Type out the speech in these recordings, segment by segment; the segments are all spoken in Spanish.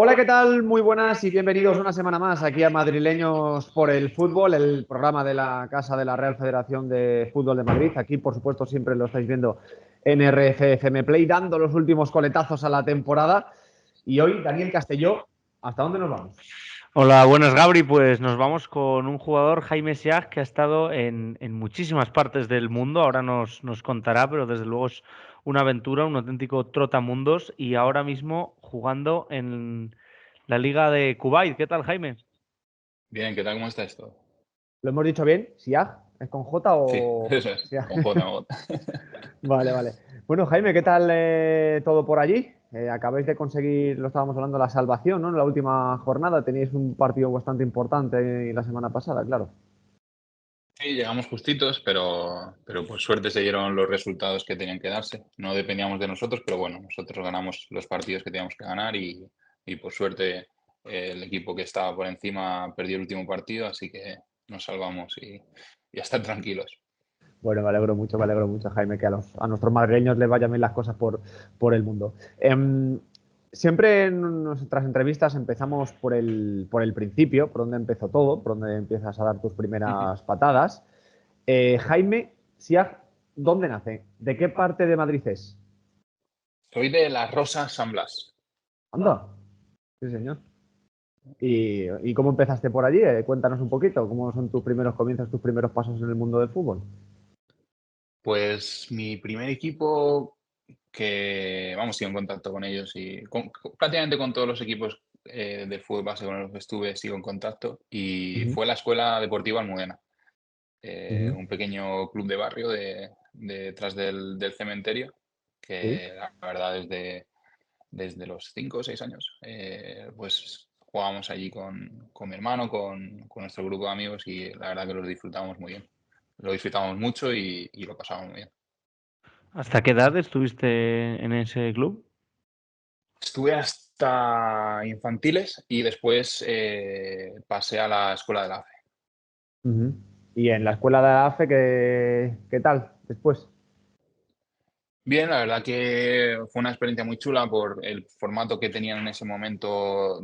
Hola, ¿qué tal? Muy buenas y bienvenidos una semana más aquí a Madrileños por el Fútbol, el programa de la Casa de la Real Federación de Fútbol de Madrid. Aquí, por supuesto, siempre lo estáis viendo en RFFM Play, dando los últimos coletazos a la temporada. Y hoy, Daniel Castelló, ¿hasta dónde nos vamos? Hola, buenas Gabri, pues nos vamos con un jugador, Jaime Siag, que ha estado en muchísimas partes del mundo, ahora nos contará, pero desde luego es una aventura, un auténtico trotamundos y ahora mismo jugando en la Liga de Kuwait. ¿Qué tal, Jaime? Bien, ¿qué tal? ¿Cómo está esto? ¿Lo hemos dicho bien? ¿Siag? ¿Es con J Sí, o...? eso es, Siag? con J. Vale, vale. Bueno, Jaime, ¿qué tal todo por allí? Acabáis de conseguir, lo estábamos hablando, la salvación, ¿no? En la última jornada teníais un partido bastante importante la semana pasada, claro. Sí, llegamos justitos, pero por suerte se dieron los resultados que tenían que darse. No dependíamos de nosotros, pero bueno, nosotros ganamos los partidos que teníamos que ganar y por suerte el equipo que estaba por encima perdió el último partido, así que nos salvamos y a estar tranquilos. Bueno, me alegro mucho, Jaime, que a nuestros madrileños les vayan bien las cosas por el mundo. Siempre en nuestras entrevistas empezamos por el principio, por donde empezó todo, por donde empiezas a dar tus Ujú. primeras patadas. Jaime Siag, ¿dónde nace? ¿De qué parte de Madrid es? Soy de Las Rosas San Blas. Anda, sí, señor. ¿Y cómo empezaste por allí? Cuéntanos un poquito, ¿cómo son tus primeros comienzos, tus primeros pasos en el mundo del fútbol? Pues mi primer equipo que, vamos, sigo en contacto con ellos y prácticamente con todos los equipos de fútbol base con los que estuve sigo en contacto y Ujú, fue la Escuela Deportiva Almudena, ujú. un pequeño club de barrio detrás del cementerio Sí. que la verdad desde los 5 o 6 años pues jugábamos allí con mi hermano, con nuestro grupo de amigos y la verdad que lo disfrutamos muy bien. Lo disfrutamos mucho y lo pasamos muy bien. ¿Hasta qué edad estuviste en ese club? Estuve hasta infantiles y después pasé a la escuela de la AFE. Ujú. Y en la escuela de AFE, ¿qué tal después? Bien, la verdad que fue una experiencia muy chula por el formato que tenían en ese momento,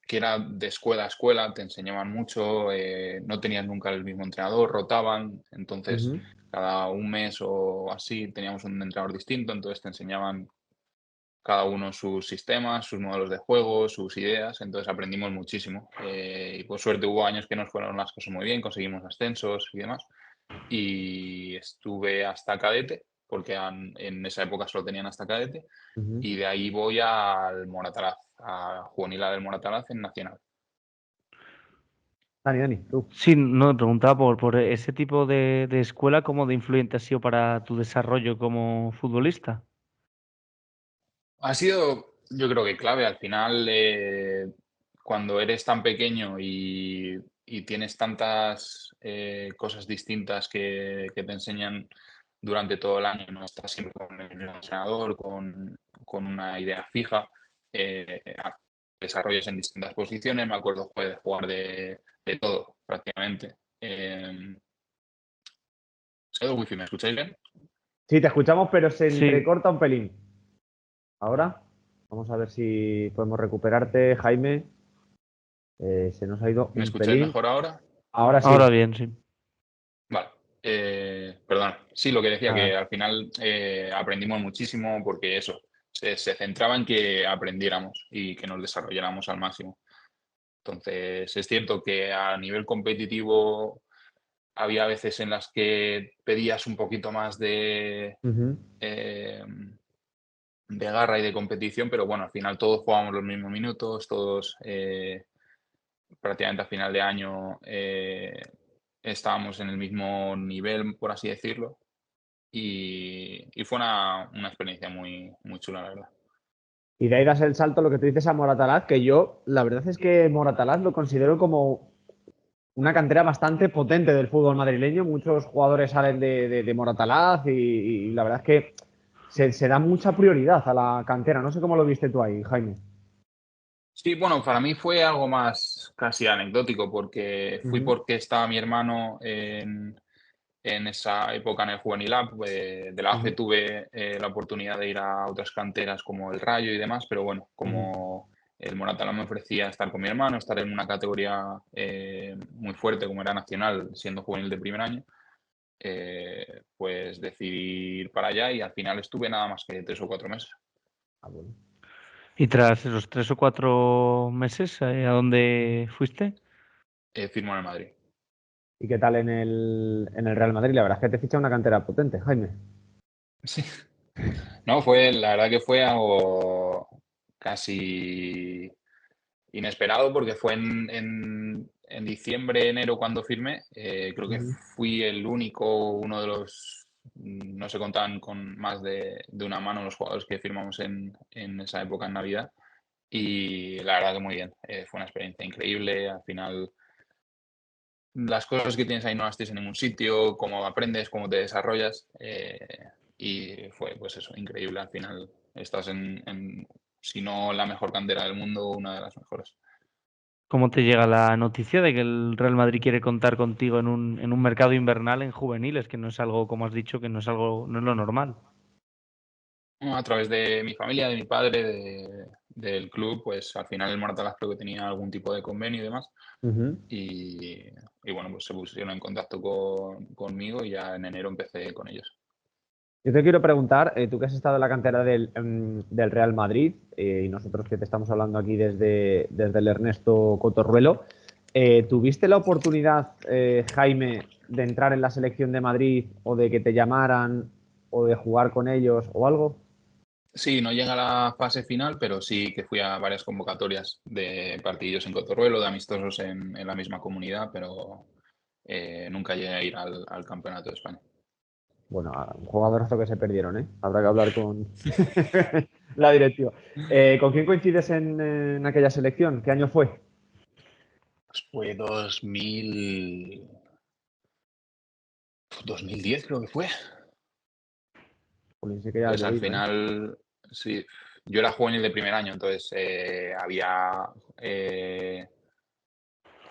que era de escuela a escuela, te enseñaban mucho, no tenías nunca el mismo entrenador, rotaban, entonces Ujú. cada un mes o así teníamos un entrenador distinto, entonces te enseñaban cada uno sus sistemas, sus modelos de juego, sus ideas, entonces aprendimos muchísimo. Y por suerte hubo años que nos fueron las cosas muy bien, conseguimos ascensos y demás. Y estuve hasta cadete, porque en esa época solo tenían hasta cadete, Ujú. y de ahí voy al Moratalaz, a Juvenil del Moratalaz en Nacional. Dani, tú. Sí, no, me preguntaba por ese tipo de escuela, ¿cómo de influyente ha sido para tu desarrollo como futbolista? Ha sido, yo creo que clave, al final, cuando eres tan pequeño y tienes tantas cosas distintas que te enseñan durante todo el año, no estás siempre con el mismo entrenador, con una idea fija, eh, desarrollas en distintas posiciones, me acuerdo de jugar de todo prácticamente. ¿Soy de wifi? ¿Me escucháis bien? Sí, te escuchamos, pero se Sí, entrecorta un pelín. Ahora, vamos a ver si podemos recuperarte, Jaime. Se nos ha ido ¿Me un escucháis pelín. mejor ahora? Ahora ahora sí. bien, sí. Vale. Perdón. Sí, lo que decía, que Nada. al final aprendimos muchísimo porque eso, se centraba en que aprendiéramos y que nos desarrolláramos al máximo. Entonces, es cierto que a nivel competitivo había veces en las que pedías un poquito más Ujú. eh, de garra y de competición, pero bueno, al final todos jugábamos los mismos minutos, todos prácticamente a final de año estábamos en el mismo nivel, por así decirlo. Y fue una experiencia muy, muy chula, la verdad. Y de ahí das el salto, lo que tú dices, a Moratalaz, que yo, la verdad es que Moratalaz lo considero como una cantera bastante potente del fútbol madrileño. Muchos jugadores salen de Moratalaz y la verdad es que se da mucha prioridad a la cantera. No sé cómo lo viste tú ahí, Jaime. Sí, bueno, para mí fue algo más casi anecdótico porque fui Ujú, porque estaba mi hermano en esa época en el Juvenil A. De la AFE ujú, tuve la oportunidad de ir a otras canteras como el Rayo y demás, pero bueno, ujú. como el Moratalaz me ofrecía estar con mi hermano, estar en una categoría muy fuerte como era nacional, siendo juvenil de primer año. Pues decidí ir para allá y al final estuve nada más que 3 o 4 meses. Ah, bueno. Y tras esos 3 o 4 meses, ¿a dónde fuiste? Firmo en el Madrid. ¿Y qué tal en el Real Madrid? La verdad es que te ficha una cantera potente, Jaime. Sí. No, la verdad que fue algo casi inesperado porque fue en diciembre, enero cuando firmé. Creo que Ujú. fui el único, uno de los, no se contaban con más de una mano los jugadores que firmamos en esa época en Navidad. Y la verdad que muy bien. Fue una experiencia increíble. Al final, las cosas que tienes ahí no las tienes en ningún sitio, cómo aprendes, cómo te desarrollas. Y fue, pues eso, increíble. Al final, estás si no la mejor cantera del mundo, una de las mejores. ¿Cómo te llega la noticia de que el Real Madrid quiere contar contigo en un mercado invernal en juveniles, que no es algo, como has dicho, que no es algo, no es lo normal? A través de mi familia, de mi padre, del club, pues al final el Moratalaz creo que tenía algún tipo de convenio y demás. Ujú. Y bueno, pues se pusieron en contacto conmigo y ya en enero empecé con ellos. Yo te quiero preguntar, tú que has estado en la cantera del Real Madrid y nosotros que te estamos hablando aquí desde el Ernesto Cotorruelo, ¿tuviste la oportunidad, Jaime, de entrar en la selección de Madrid o de que te llamaran o de jugar con ellos o algo? Sí, no llega a la fase final, pero sí que fui a varias convocatorias de partidillos en Cotorruelo, de amistosos en la misma comunidad, pero nunca llegué a ir al Campeonato de España. Bueno, un jugadorazo que se perdieron, ¿eh? Habrá que hablar con la directiva. ¿Con quién coincides en aquella selección? ¿Qué año fue? Pues fue 2010 creo que fue. Jolín, sí que ya has Entonces, al llovido, ¿eh? final, sí, yo era juvenil de primer año, entonces había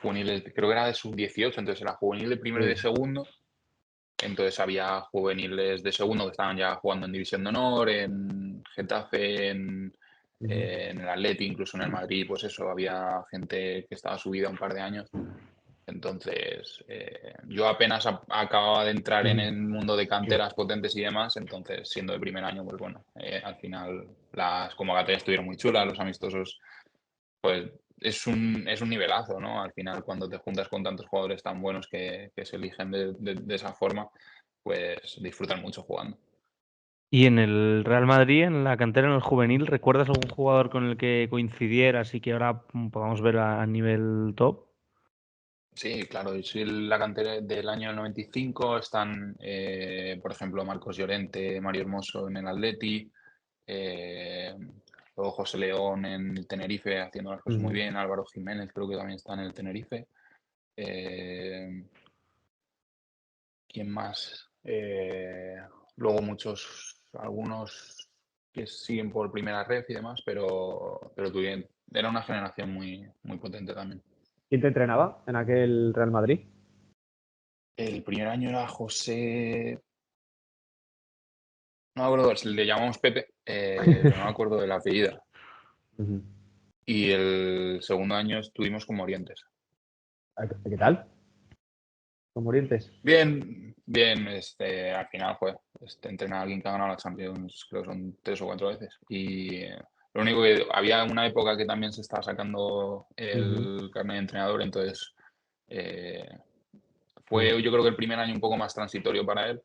juveniles, creo que era de sub-18, entonces era juvenil de primero y de Sí. segundo, entonces había juveniles de segundo que estaban ya jugando en División de Honor, en Getafe, Ujú. en el Atleti, incluso en el Madrid, pues eso, había gente que estaba subida un par de años. Entonces, yo apenas acababa de entrar en Ujú. el mundo de canteras potentes y demás, entonces siendo de primer año, pues bueno, al final las convocatorias estuvieron muy chulas, los amistosos, pues es un nivelazo, ¿no? Al final cuando te juntas con tantos jugadores tan buenos que se eligen de esa forma, pues disfrutan mucho jugando. Y en el Real Madrid, en la cantera, en el juvenil, ¿recuerdas algún jugador con el que coincidieras y que ahora podamos ver a nivel top? Sí, claro, yo soy la cantera del año 95, están, por ejemplo, Marcos Llorente, Mario Hermoso en el Atleti, eh, luego José León en el Tenerife haciendo las cosas muy Ujú. bien, Álvaro Jiménez creo que también está en el Tenerife. Eh, ¿Quién más? Luego algunos que siguen por primera red y demás, pero era una generación muy, muy potente también. ¿Quién te entrenaba en aquel Real Madrid? El primer año era José. No me acuerdo, le llamamos Pepe, pero no me acuerdo del apellido. Ujú. Y el segundo año estuvimos como Orientes. ¿Qué tal? ¿Con Morientes? Bien, bien, al final fue. Entrenar a alguien que ha ganado la Champions, creo que son 3 o 4 veces. Y lo único que había una época que también se estaba sacando Ujú. el carnet de entrenador, entonces eh, Ujú. fue yo creo que el primer año un poco más transitorio para él,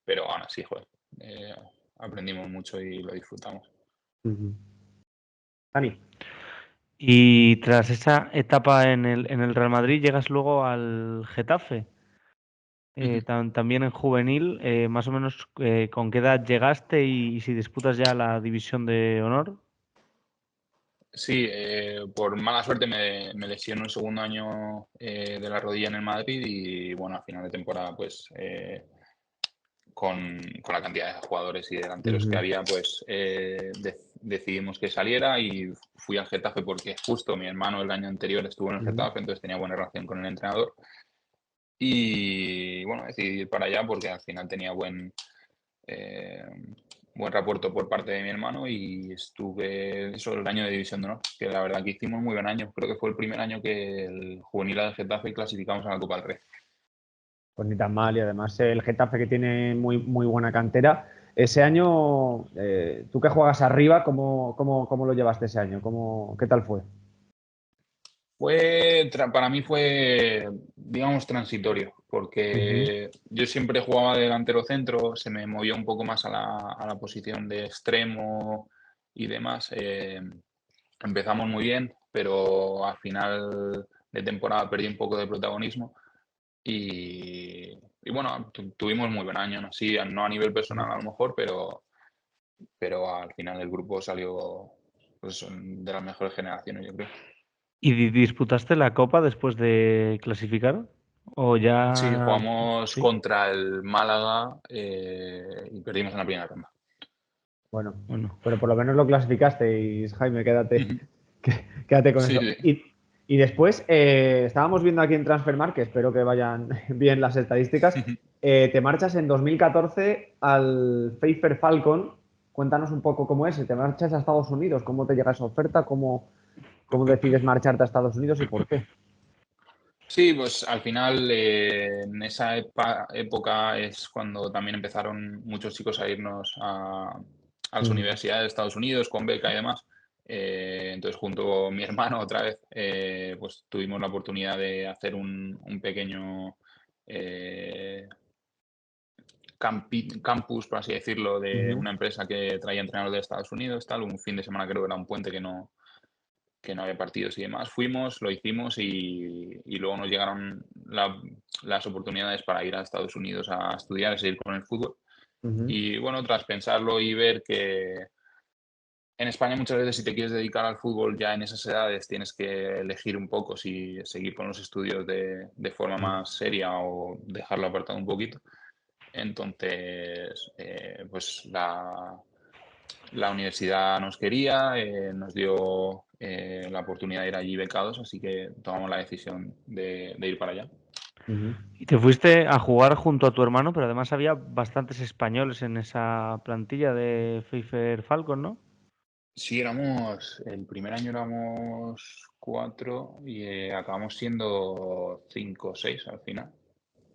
pero aún así, joder, eh, aprendimos mucho y lo disfrutamos. Ujú. Dani. Y tras esa etapa en el Real Madrid, llegas luego al Getafe, Ujú. también en juvenil, más o menos con qué edad llegaste y si disputas ya la división de honor. Sí, por mala suerte me lesiono el segundo año de la rodilla en el Madrid y bueno, a final de temporada pues con la cantidad de jugadores y delanteros que Ujú. había pues decidimos que saliera y fui al Getafe porque justo mi hermano el año anterior estuvo en el Ujú. Getafe, entonces tenía buena relación con el entrenador y bueno, decidí ir para allá porque al final tenía eh, buen repuesto por parte de mi hermano y estuve eso el año de División de Honor, que la verdad que hicimos muy buen año. Creo que fue el primer año que el juvenil del Getafe clasificamos a la Copa del Rey. Pues ni tan mal, y además el Getafe que tiene muy buena cantera. Ese año, tú que juegas arriba, ¿cómo lo llevaste ese año? ¿Qué tal fue? Para mí fue, digamos, transitorio, Ujú. porque yo siempre jugaba de delantero centro, se me movió un poco más a la posición de extremo y demás. Empezamos muy bien, pero al final de temporada perdí un poco de protagonismo y bueno, tuvimos muy buen año, ¿no? Sí, no a nivel personal a lo mejor, pero al final el grupo salió pues, de las mejores generaciones, yo creo. ¿Y disputaste la Copa después de clasificar? ¿O Sí, ya...? jugamos Sí, contra el Málaga y perdimos en la primera ronda. Bueno, bueno. pero por lo menos lo clasificasteis, Jaime, quédate, Ujú. quédate con Sí, eso. sí. Y después, estábamos viendo aquí en Transfermarkt, que espero que vayan bien las estadísticas, te marchas en 2014 al Pfeiffer Falcon. Cuéntanos un poco cómo es. Te marchas a Estados Unidos, ¿cómo te llega esa oferta? ¿Cómo decides marcharte a Estados Unidos y por qué? Sí, pues al final en esa época es cuando también empezaron muchos chicos a irnos a las Mm, universidades de Estados Unidos con beca y demás. Entonces junto con mi hermano otra vez pues tuvimos la oportunidad de hacer un pequeño eh, campus, por así decirlo, de ujú, una empresa que traía entrenadores de Estados Unidos, tal, un fin de semana creo que era un puente que no había partidos y demás. Fuimos, lo hicimos y luego nos llegaron las oportunidades para ir a Estados Unidos a estudiar y seguir con el fútbol. ujú, Y bueno, tras pensarlo y ver que en España muchas veces si te quieres dedicar al fútbol ya en esas edades tienes que elegir un poco si seguir con los estudios de forma mm, más seria o dejarlo apartado un poquito. Entonces, pues la universidad nos quería, nos dio la oportunidad de ir allí becados, así que tomamos la decisión de ir para allá. ujú. Y te fuiste a jugar junto a tu hermano, pero además había bastantes españoles en esa plantilla de Pfeiffer Falcon, ¿no? Sí, el primer año éramos 4 y acabamos siendo 5 o 6 al final.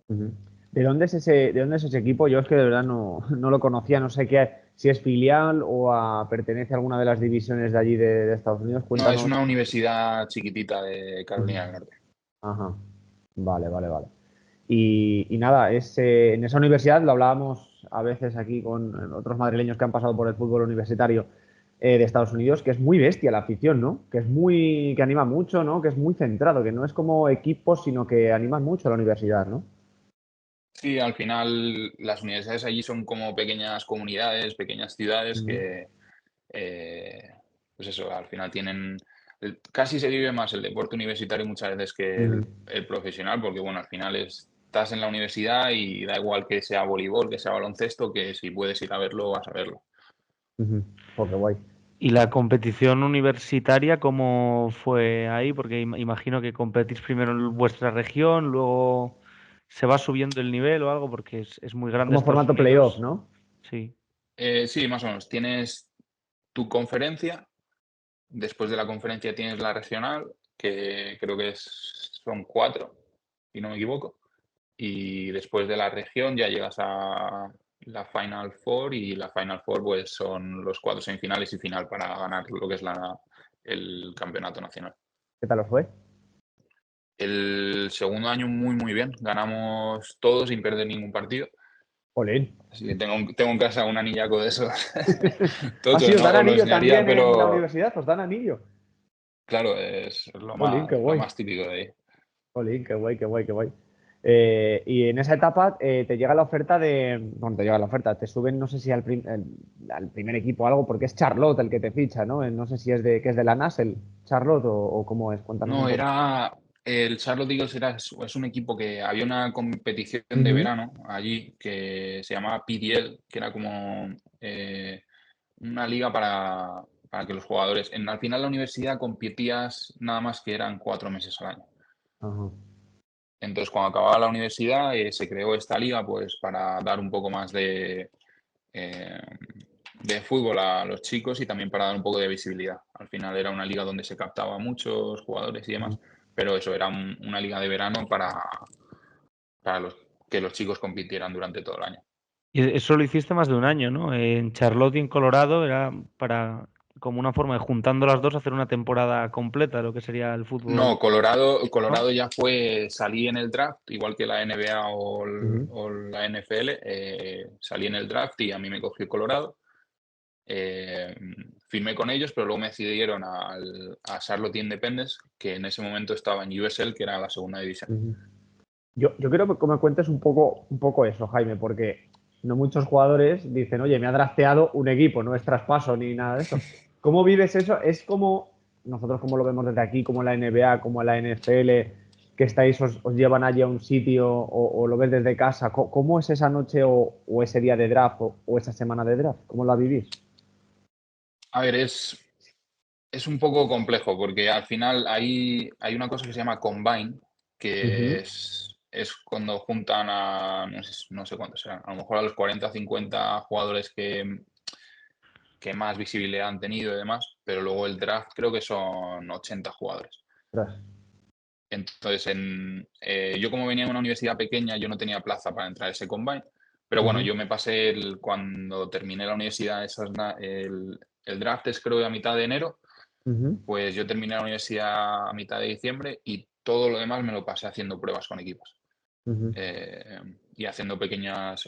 Ujú. ¿De dónde es ese equipo? Yo es que de verdad no lo conocía, no sé si es filial o pertenece a alguna de las divisiones de allí de Estados Unidos. No, es Cuéntanos. una universidad chiquitita de Ujú. Carolina del Norte. Ajá, vale, vale, vale. Y nada, en esa universidad lo hablábamos a veces aquí con otros madrileños que han pasado por el fútbol universitario de Estados Unidos, que es muy bestia la afición, ¿no? Que anima mucho, ¿no? Que es muy centrado, que no es como equipos, sino que animan mucho a la universidad, ¿no? Sí, al final las universidades allí son como pequeñas comunidades, pequeñas ciudades Ujú, que, eh, pues eso, al final tienen, casi se vive más el deporte universitario muchas veces que ujú, el profesional, porque bueno, al final estás en la universidad y da igual que sea voleibol, que sea baloncesto, que si puedes ir a verlo, vas a verlo. ujú. Oh, qué guay. ¿Y la competición universitaria cómo fue ahí? Porque imagino que competís primero en vuestra región, luego se va subiendo el nivel o algo, porque es muy Es grande como Estados formato playoff, Unidos. ¿no? Sí. Sí, más o menos. Tienes tu conferencia, después de la conferencia tienes la regional, que creo que son 4, si no me equivoco. Y después de la región ya llegas a la Final Four y la Final Four pues son los 4 semifinales y final para ganar lo que es el campeonato nacional. ¿Qué tal os fue? El segundo año muy bien, ganamos todo sin perder ningún partido. Jolín. Así que tengo en casa un anillaco de esos Ah, sí, tochos, os no dan os lo anillo enseñaría, también en la pero universidad, os dan anillo. claro, es Jolín, qué lo guay. más típico de ahí. Jolín, qué guay, qué guay, qué guay. Y en esa etapa te llega la oferta bueno, te llega la oferta, te suben, no sé si al primer equipo o algo, porque es Charlotte el que te ficha, ¿no? No sé si que es de la NASL, Charlotte o cómo es, cuéntanos un No, poco. el Charlotte Eagles es un equipo que había una competición de Ujú, verano allí que se llamaba PDL, que era como una liga para que los jugadores, al final la universidad competías nada más que eran 4 meses al año. ajá, Entonces, cuando acababa la universidad, se creó esta liga pues para dar un poco más eh, de fútbol a los chicos y también para dar un poco de visibilidad. Al final era una liga donde se captaba a muchos jugadores y demás, pero eso era una liga de verano para que los chicos compitieran durante todo el año. Y eso lo hiciste más de un año, ¿no? En Charlotte y en Colorado era para, como una forma de juntando las dos, hacer una temporada completa de lo que sería el fútbol. No, Colorado ¿No? ya salí en el draft, igual que la NBA Ujú. o la NFL, salí en el draft y a mí me cogió Colorado. Eh, Firmé con ellos, pero luego me decidieron a Charlotte Independence, que en ese momento estaba en USL, que era la segunda división. Ujú. Yo quiero que me cuentes un poco eso, Jaime, porque no muchos jugadores dicen, oye, me ha drafteado un equipo, no es traspaso ni nada de eso. ¿Cómo vives eso? Es como, nosotros como lo vemos desde aquí, como la NBA, como la NFL, que estáis, os llevan allí a un sitio o lo ves desde casa. ¿Cómo es esa noche o ese día de draft o esa semana de draft? ¿Cómo la vivís? A ver, es un poco complejo porque al final hay una cosa que se llama Combine, que Ujú, es cuando juntan no sé cuántos serán, a lo mejor a los 40 o 50 jugadores que más visibilidad han tenido y demás, pero luego el draft creo que son 80 jugadores. ostras. Entonces, yo como venía de una universidad pequeña, yo no tenía plaza para entrar a ese Combine, pero bueno, Ujú, yo me pasé cuando terminé la universidad, el draft es creo que a mitad de enero, ujú, pues yo terminé la universidad a mitad de diciembre y todo lo demás me lo pasé haciendo pruebas con equipos ujú. eh, y haciendo pequeñas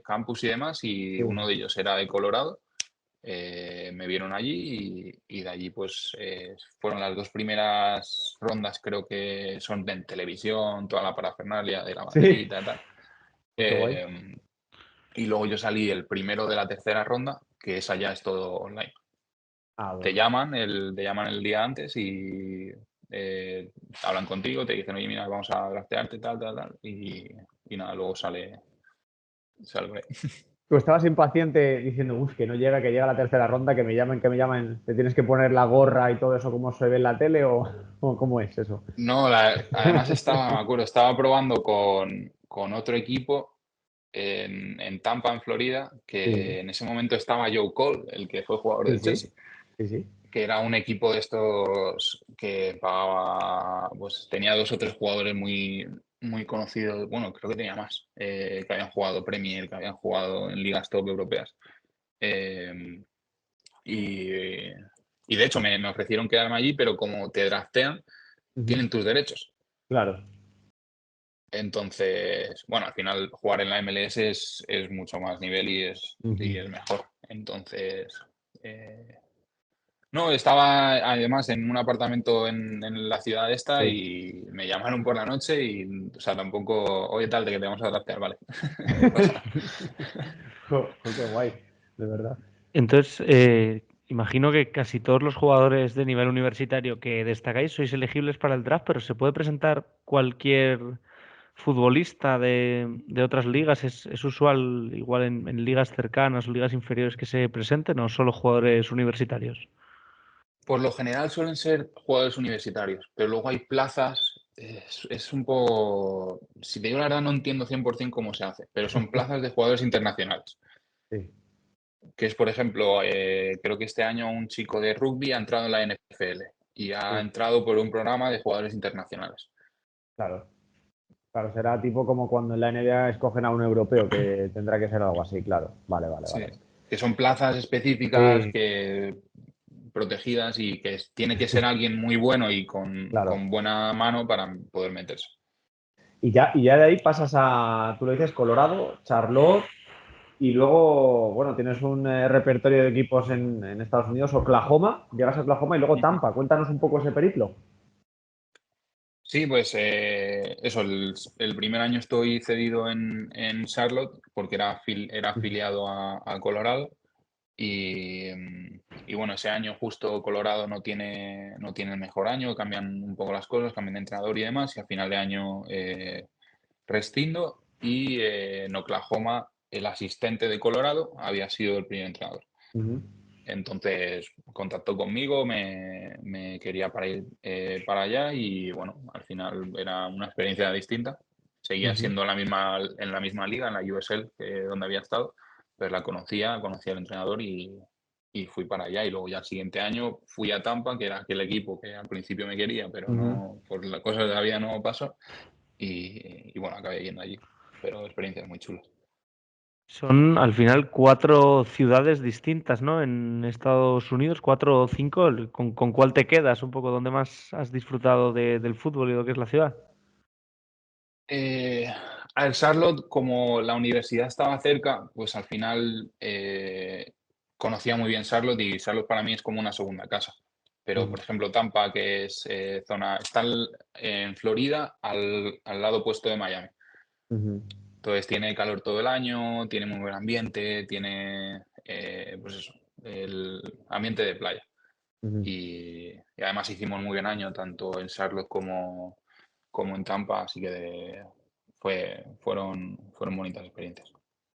campus y demás, y Sí, uno de ellos era de Colorado. Me vieron allí y de allí pues fueron las dos primeras rondas, creo que son en televisión, toda la parafernalia de la sí, banderita y tal. qué guay. Eh, y luego yo salí el primero de la tercera ronda, que esa ya es todo online. Ah, Te bueno. llaman te llaman el día antes y hablan contigo, te dicen, oye, mira, vamos a draftearte, tal, tal, tal. Y nada, luego sale por ahí. Tú estabas impaciente diciendo, uff, que llega la tercera ronda, que me llamen, te tienes que poner la gorra y todo eso como se ve en la tele o cómo es eso. No, además me acuerdo, estaba probando con otro equipo en Tampa, en Florida, Sí, que en ese momento estaba Joe Cole, el que fue jugador sí, del sí, Chelsea, sí, sí. que era un equipo de estos que pagaba, pues tenía dos o tres jugadores muy conocidos, bueno, creo que tenía más, que habían jugado Premier, que habían jugado en ligas top europeas. Eh, y, y de hecho me ofrecieron quedarme allí, pero como te draftean, Ujú. tienen tus derechos. Claro. Entonces, bueno, al final jugar en la MLS es mucho más nivel y Ujú. es mejor. Entonces, eh, no, estaba además en un apartamento en la ciudad esta Sí. y me llamaron por la noche y, o sea, tampoco, oye, tal, de que te vamos a draftear, vale, no pasa nada. Qué guay, de verdad. Entonces, imagino que casi todos los jugadores de nivel universitario que destacáis sois elegibles para el draft, pero ¿se puede presentar cualquier futbolista de otras ligas? Es usual, igual en ligas cercanas o ligas inferiores, que se presenten o solo jugadores universitarios? Por lo general suelen ser jugadores universitarios, pero luego hay plazas, es un poco, si te digo la verdad no entiendo 100% cómo se hace, pero son plazas de jugadores internacionales. Sí, Que es, por ejemplo, creo que este año un chico de rugby ha entrado en la NFL y ha sí, entrado por un programa de jugadores internacionales. claro. Claro, será tipo como cuando en la NBA escogen a un europeo, que tendrá que ser algo así, claro. Vale, vale, Sí, vale. que son plazas específicas Sí, protegidas y que tiene que ser alguien muy bueno y claro. con buena mano para poder meterse. Y ya de ahí pasas a, tú lo dices, Colorado, Charlotte, y luego, bueno, tienes un repertorio de equipos en Estados Unidos, Oklahoma, llegas a Oklahoma y luego Ujú. Tampa. Cuéntanos un poco ese periplo. Sí, pues eso, el primer año estoy cedido en Charlotte porque era afiliado a Colorado. Y bueno, ese año justo Colorado no tiene el mejor año, cambian un poco las cosas, cambian de entrenador y demás, y a final de año rescindo y en Oklahoma el asistente de Colorado había sido el primer entrenador. Ujú, Entonces contactó conmigo, me quería para ir para allá y bueno, al final era una experiencia distinta. Seguía ujú, siendo en la misma liga, en la USL, donde había estado, pero la conocía al entrenador y fui para allá. Y luego ya el siguiente año fui a Tampa, que era aquel equipo que al principio me quería, pero no, por las cosas de la vida no pasó. Y bueno, acabé yendo allí, pero experiencias muy chulas. Son al final 4 ciudades distintas, ¿no? En Estados Unidos, 4 o 5. ¿Con cuál te quedas? Un poco, ¿dónde más has disfrutado del fútbol y lo que es la ciudad? A ver, Charlotte, como la universidad estaba cerca, pues al final conocía muy bien Charlotte y Charlotte para mí es como una segunda casa. Pero, por ejemplo, Tampa, que es zona, está en Florida, al lado opuesto de Miami. Entonces tiene calor todo el año, tiene muy buen ambiente, tiene, pues eso, el ambiente de playa. Y además hicimos muy buen año, tanto en Charlotte como en Tampa, así que fueron bonitas experiencias.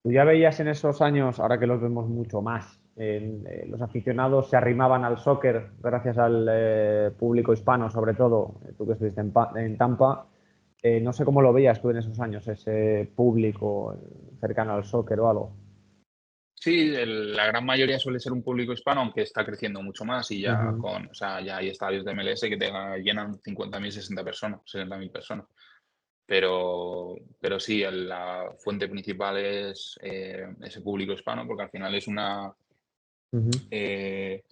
¿Tú ya veías en esos años, ahora que los vemos mucho más, los aficionados se arrimaban al soccer gracias al público hispano, sobre todo, tú que estuviste en Tampa, no sé cómo lo veías tú en esos años, ese público cercano al soccer o algo? Sí, la gran mayoría suele ser un público hispano, aunque está creciendo mucho más y ya Ujú. o sea, ya hay estadios de MLS que te llenan 50.000, 60.000 personas. Pero sí, la fuente principal es ese público hispano, porque al final Ujú. eh,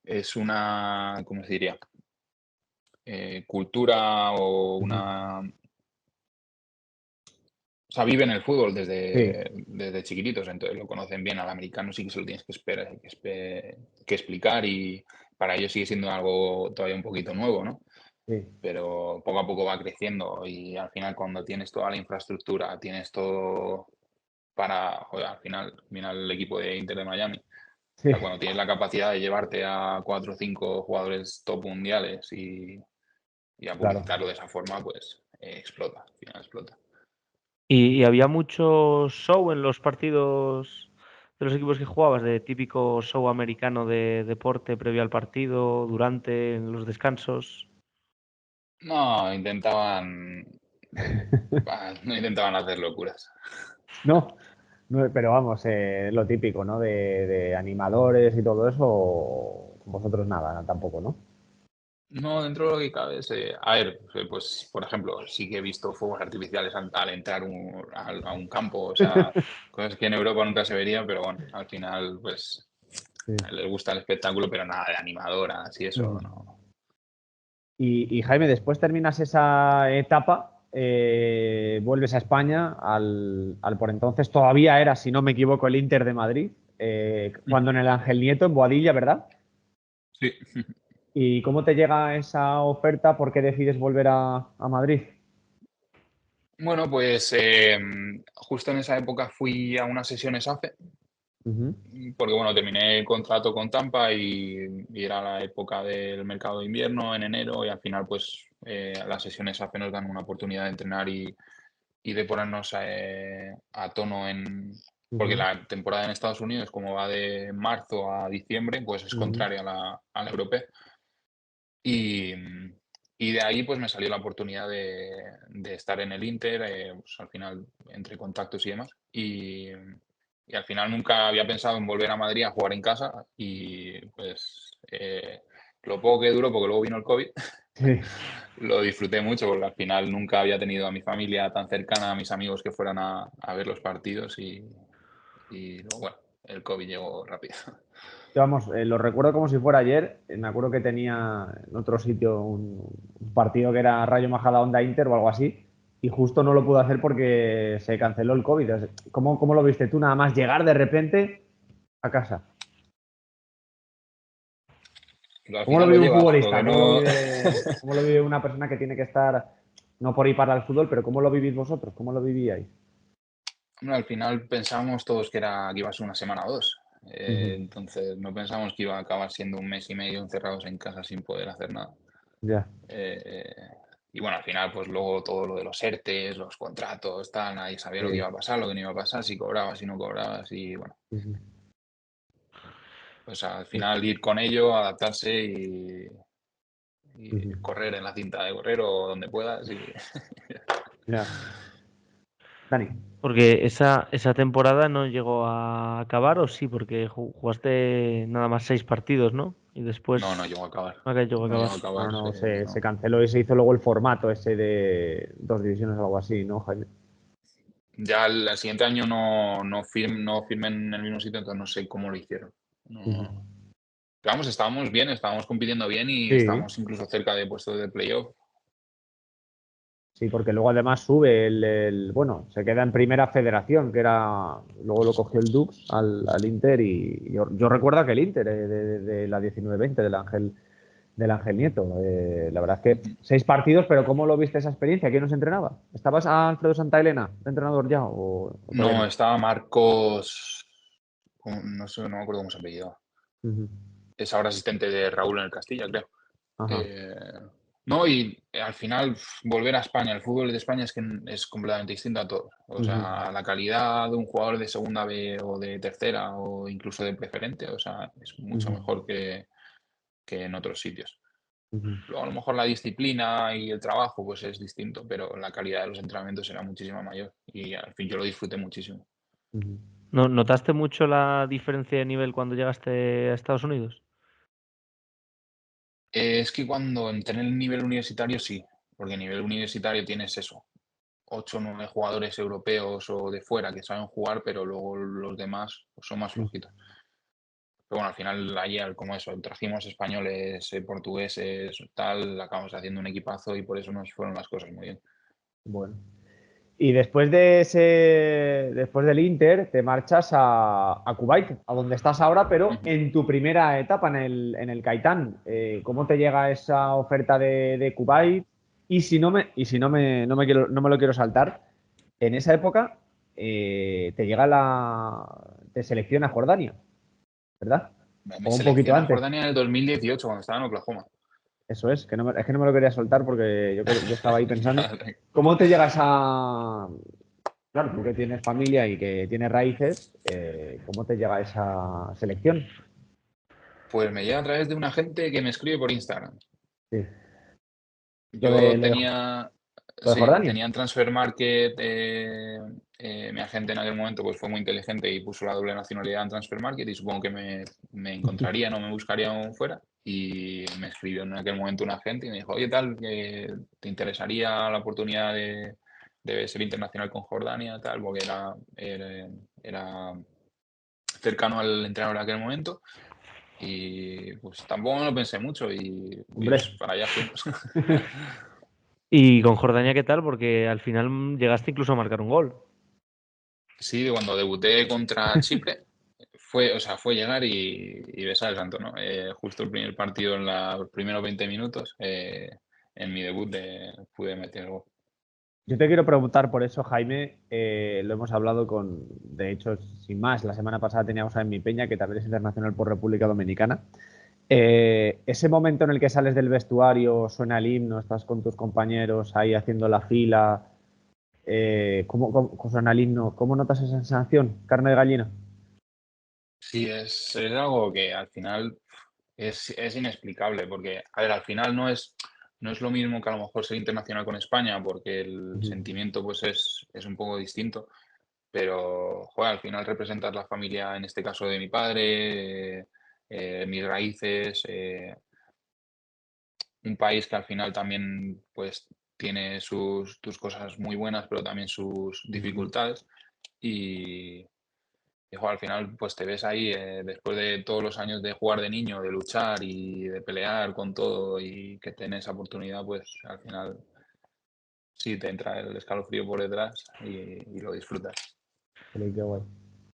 es una, ¿cómo se diría? Cultura o Ujú. una... O sea, viven el fútbol Sí, desde chiquititos, entonces lo conocen bien. Al americano sí que se lo tienes que explicar y para ellos sigue siendo algo todavía un poquito nuevo, ¿no? sí, Pero poco a poco va creciendo y al final cuando tienes toda la infraestructura, tienes todo joder, al final, mira el equipo de Inter de Miami. O sí, sea, cuando tienes la capacidad de llevarte a 4 o 5 jugadores top mundiales y a claro. publicitarlo de esa forma, pues explota, al final explota. ¿Y había mucho show en los partidos de los equipos que jugabas? De típico show americano de deporte previo al partido, durante, en los descansos. No, no intentaban hacer locuras. No, no, pero vamos, lo típico, ¿no? De animadores y todo eso, vosotros nada, tampoco, ¿no? No, dentro de lo que cabe, a ver, pues por ejemplo, sí que he visto fuegos artificiales al entrar a un campo, o sea, cosas que en Europa nunca se vería, pero bueno, al final, pues Sí. les gusta el espectáculo, pero nada de animadoras y eso, Ujú. no. Y Jaime, después terminas esa etapa, vuelves a España, al por entonces todavía era, si no me equivoco, el Inter de Madrid, cuando en el Ángel Nieto, en Boadilla, ¿verdad? Sí. ¿Y cómo te llega esa oferta? ¿Por qué decides volver a Madrid? Bueno, pues justo en esa época fui a unas sesiones AFE, Ujú, porque bueno, terminé el contrato con Tampa y era la época del mercado de invierno en enero y al final pues las sesiones AFE nos dan una oportunidad de entrenar y de ponernos a tono porque ujú, la temporada en Estados Unidos, como va de marzo a diciembre, pues es ujú, contraria a la europea. Y, y de ahí pues me salió la oportunidad de estar en el Inter, pues, al final entre contactos y demás. Y al final nunca había pensado en volver a Madrid a jugar en casa y pues lo poco que duró, porque luego vino el COVID, sí, lo disfruté mucho porque al final nunca había tenido a mi familia tan cercana, a mis amigos que fueran a ver los partidos y luego, bueno, el COVID llegó rápido. vamos, lo recuerdo como si fuera ayer. Me acuerdo que tenía en otro sitio un partido que era Rayo Majadahonda Inter o algo así. Y justo no lo pude hacer porque se canceló el COVID. ¿Cómo lo viste tú nada más llegar de repente a casa? Pero al ¿Cómo lo final lo vive un llevas, porque futbolista? no... Cómo lo vive una persona que tiene que estar, no por ir para el fútbol, pero cómo lo vivís vosotros? ¿Cómo lo vivíais? Hombre, al final pensábamos todos que iba a ser una semana o dos. Ujú. Entonces no pensamos que iba a acabar siendo un mes y medio encerrados en casa sin poder hacer nada. Ya. Eh, y bueno, al final, pues luego todo lo de los ERTES, los contratos, tal, nadie sabía lo que Sí. iba a pasar, lo que no iba a pasar, si cobrabas, si no cobrabas, y bueno, Ujú. pues al Sí. final ir con ello, adaptarse y Ujú. correr en la cinta de correr o donde puedas. Ya. Dani. Porque esa temporada no llegó a acabar, ¿o sí? Porque jugaste nada más 6 partidos, ¿no? Y No, no después llegó a acabar. acá llegó a No llegó acabar. a No, acabar. no, se No. canceló y se hizo luego el formato ese de 2 divisiones o algo así, ¿no, Jaime? Ya el siguiente año no firmé en el mismo sitio, entonces no sé cómo lo hicieron. Ujú. No. Pero vamos, estábamos bien, estábamos compitiendo bien y Sí, estábamos incluso cerca de puestos de playoff. sí, porque luego además sube bueno, se queda en primera federación, que era, luego lo cogió el Dux al Inter y yo recuerdo que el Inter de la 19-20 del Ángel Nieto. La verdad es que Ujú. 6 partidos, pero ¿cómo lo viste esa experiencia? ¿Quién nos entrenaba? ¿Estabas a Alfredo Santaelena, de entrenador ya o todavía No, no? estaba Marcos, no sé, no me acuerdo cómo se apellidaba. Ujú. Es ahora asistente de Raúl en el Castilla, creo. Ajá. Eh, no, y al final volver a España, el fútbol de España es que es completamente distinto a todo. O Ujú. sea, la calidad de un jugador de segunda B o de tercera o incluso de preferente, o sea, es mucho Ujú. mejor que en otros sitios. Ujú. Luego, a lo mejor la disciplina y el trabajo pues es distinto, pero la calidad de los entrenamientos era muchísimo mayor y al fin yo lo disfruté muchísimo. Ujú. ¿Notaste mucho la diferencia de nivel cuando llegaste a Estados Unidos? Es que cuando entré en el nivel universitario sí, porque a nivel universitario tienes eso, 8 o 9 jugadores europeos o de fuera que saben jugar, pero luego los demás pues, son más Ujú. flojitos. Pero bueno, al final ayer, como eso, trajimos españoles, portugueses, tal, acabamos haciendo un equipazo y por eso nos fueron las cosas muy bien. Bueno. Y después del Inter, te marchas a Kuwait, a donde estás ahora, pero Ujú. en tu primera etapa en el Caitán. ¿Cómo te llega esa oferta de Kuwait? Y si no me lo quiero saltar, en esa época te selecciona Jordania, ¿verdad? Me O un poquito selecciona antes. Jordania en el 2018 cuando estaba en Oklahoma. Eso es que no me lo quería soltar porque yo estaba ahí pensando. ¿Cómo te llega esa, claro, tú que tienes familia y que tienes raíces, ¿cómo te llega esa selección? Pues me llega a través de un agente que me escribe por Instagram. Sí. Lo de, Yo lo de, tenía, lo de sí, Jordania. tenía en Transfer Market, mi agente en aquel momento pues fue muy inteligente y puso la doble nacionalidad en Transfer Market y supongo que me encontraría, no me buscaría aún fuera. Y me escribió en aquel momento un agente y me dijo, oye, tal, que te interesaría la oportunidad de ser internacional con Jordania, tal, porque era cercano al entrenador de aquel momento. Y pues tampoco me lo pensé mucho y Hombre. para allá fuimos. ¿Y con Jordania qué tal? Porque al final llegaste incluso a marcar un gol. Sí, cuando debuté contra Chipre, fue llegar y besar el santo, ¿no? Justo el primer partido en los primeros 20 minutos, en mi debut pude meter el gol. Yo te quiero preguntar por eso, Jaime. Lo hemos hablado de hecho, sin más, la semana pasada teníamos a Emi Peña, que también es internacional por República Dominicana. Ese momento en el que sales del vestuario, suena el himno, estás con tus compañeros ahí haciendo la fila, ¿cómo suena el himno? ¿Cómo notas esa sensación? ¿Carne de gallina? Sí, es algo que al final es inexplicable, porque, a ver, al final no es lo mismo que a lo mejor ser internacional con España, porque el Ujú. sentimiento pues es un poco distinto. Pero, joder, al final representar la familia, en este caso de mi padre, mis raíces, un país que al final también pues tiene tus cosas muy buenas, pero también sus Ujú. dificultades. Y, joder, al final pues te ves ahí, después de todos los años de jugar de niño, de luchar y de pelear con todo y que tenés esa oportunidad, pues al final sí te entra el escalofrío por detrás y lo disfrutas. Qué guay.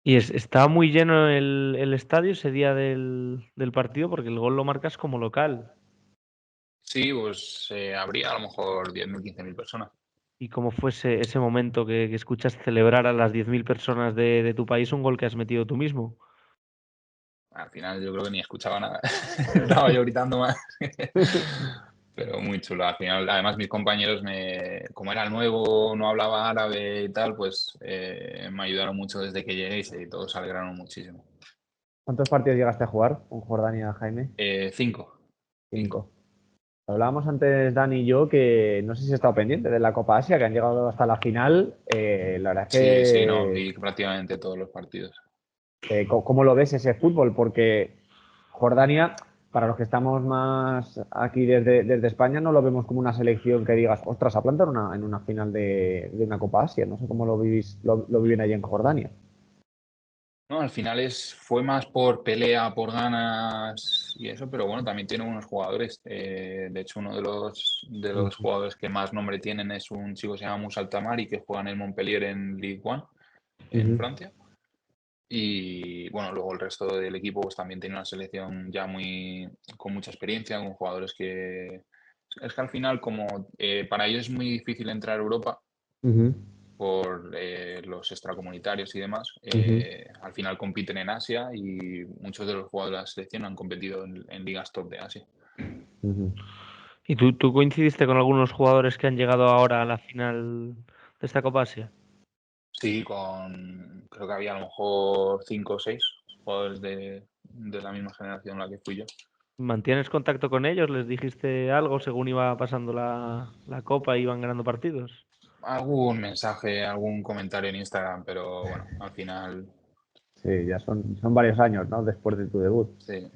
Y estaba muy lleno el estadio ese día del partido porque el gol lo marcas como local. Sí, pues habría a lo mejor 10.000 15.000 personas. ¿Y cómo fue ese momento que escuchas celebrar a las 10.000 personas de tu país un gol que has metido tú mismo? Al final yo creo que ni escuchaba nada. Estaba yo gritando más. Pero muy chulo. Al final, además mis compañeros, como era nuevo, no hablaba árabe y tal, pues me ayudaron mucho desde que llegué y todos se alegraron muchísimo. ¿Cuántos partidos llegaste a jugar con Jordania, Jaime? 5. 5. 5. Hablábamos antes, Dani y yo, que no sé si he estado pendiente de la Copa Asia, que han llegado hasta la final. La verdad es Sí, sí, no, que, vi prácticamente todos los partidos. ¿cómo lo ves ese fútbol? Porque Jordania, para los que estamos más aquí desde España, no lo vemos como una selección que digas, ostras, a plantar en una final de una Copa Asia. No sé cómo lo vivís, lo viven allí en Jordania. No, al final fue más por pelea, por ganas y eso, pero bueno, también tiene unos jugadores. De hecho, uno de los Ujú, jugadores que más nombre tienen es un chico que se llama Moussa Altamari, que juega en el Montpellier en Ligue 1, en ujú, Francia. Y bueno, luego el resto del equipo pues también tiene una selección ya con mucha experiencia, con jugadores que... Es que al final, como para ellos es muy difícil entrar a Europa, ujú, por los extracomunitarios y demás, ujú, al final compiten en Asia y muchos de los jugadores de la selección han competido en ligas top de Asia. ujú. ¿Y tú coincidiste con algunos jugadores que han llegado ahora a la final de esta Copa Asia? Sí, creo que había a lo mejor 5 o 6 jugadores de la misma generación en la que fui yo. ¿Mantienes contacto con ellos? ¿Les dijiste algo según iba pasando la Copa e iban ganando partidos? Algún mensaje, algún comentario en Instagram, pero bueno, al final, Sí, ya son varios años, ¿no? Después de tu debut. sí.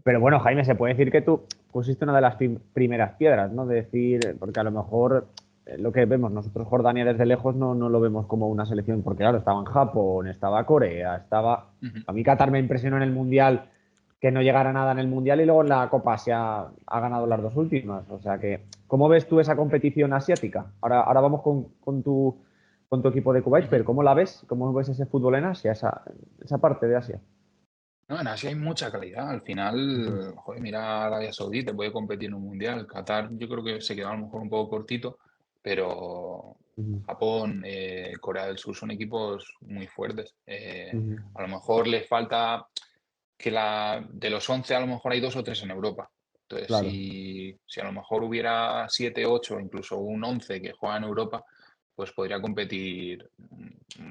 Pero bueno, Jaime, se puede decir que tú pusiste una de las primeras piedras, ¿no? De decir, porque a lo mejor lo que vemos nosotros, Jordania desde lejos, no lo vemos como una selección, porque claro, estaba en Japón, estaba Corea, estaba... Ujú. A mí Qatar me impresionó en el Mundial que no llegara nada en el Mundial y luego en la Copa Asia ha ganado las dos últimas. O sea que, ¿cómo ves tú esa competición asiática? Ahora vamos con tu equipo de Kuwait, Ujú. pero ¿cómo la ves? ¿Cómo ves ese fútbol en Asia, esa parte de Asia? No, en Asia hay mucha calidad. Al Ujú, final, joder, mira Arabia Saudí, puede competir en un mundial. Qatar, yo creo que se quedó a lo mejor un poco cortito, pero ujú, Japón, Corea del Sur son equipos muy fuertes. ujú. A lo mejor les falta que de los 11 a lo mejor hay 2 o 3 en Europa. Entonces, Claro. si a lo mejor hubiera 7, 8, incluso un 11 que juega en Europa, pues podría competir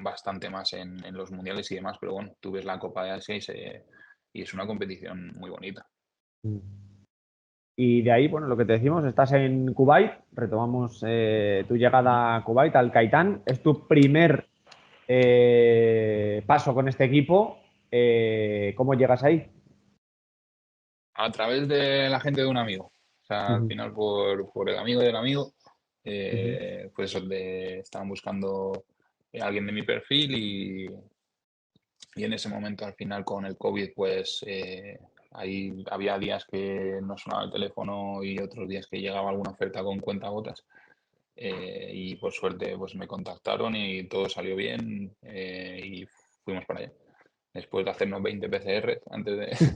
bastante más en los mundiales y demás. Pero bueno, tú ves la Copa de Asia y es una competición muy bonita. Mm. Y de ahí, bueno, lo que te decimos, estás en Kuwait, retomamos tu Ujú. llegada a Kuwait, al Caitán, es tu primer paso con este equipo. ¿Cómo llegas ahí? A través de la gente de un amigo. O sea, al Ujú, final por el amigo del amigo, ujú, pues estaban buscando a alguien de mi perfil y en ese momento al final con el COVID pues ahí había días que no sonaba el teléfono y otros días que llegaba alguna oferta con cuentagotas y por suerte pues me contactaron y todo salió bien y fuimos para allá. Después de hacernos 20 PCR antes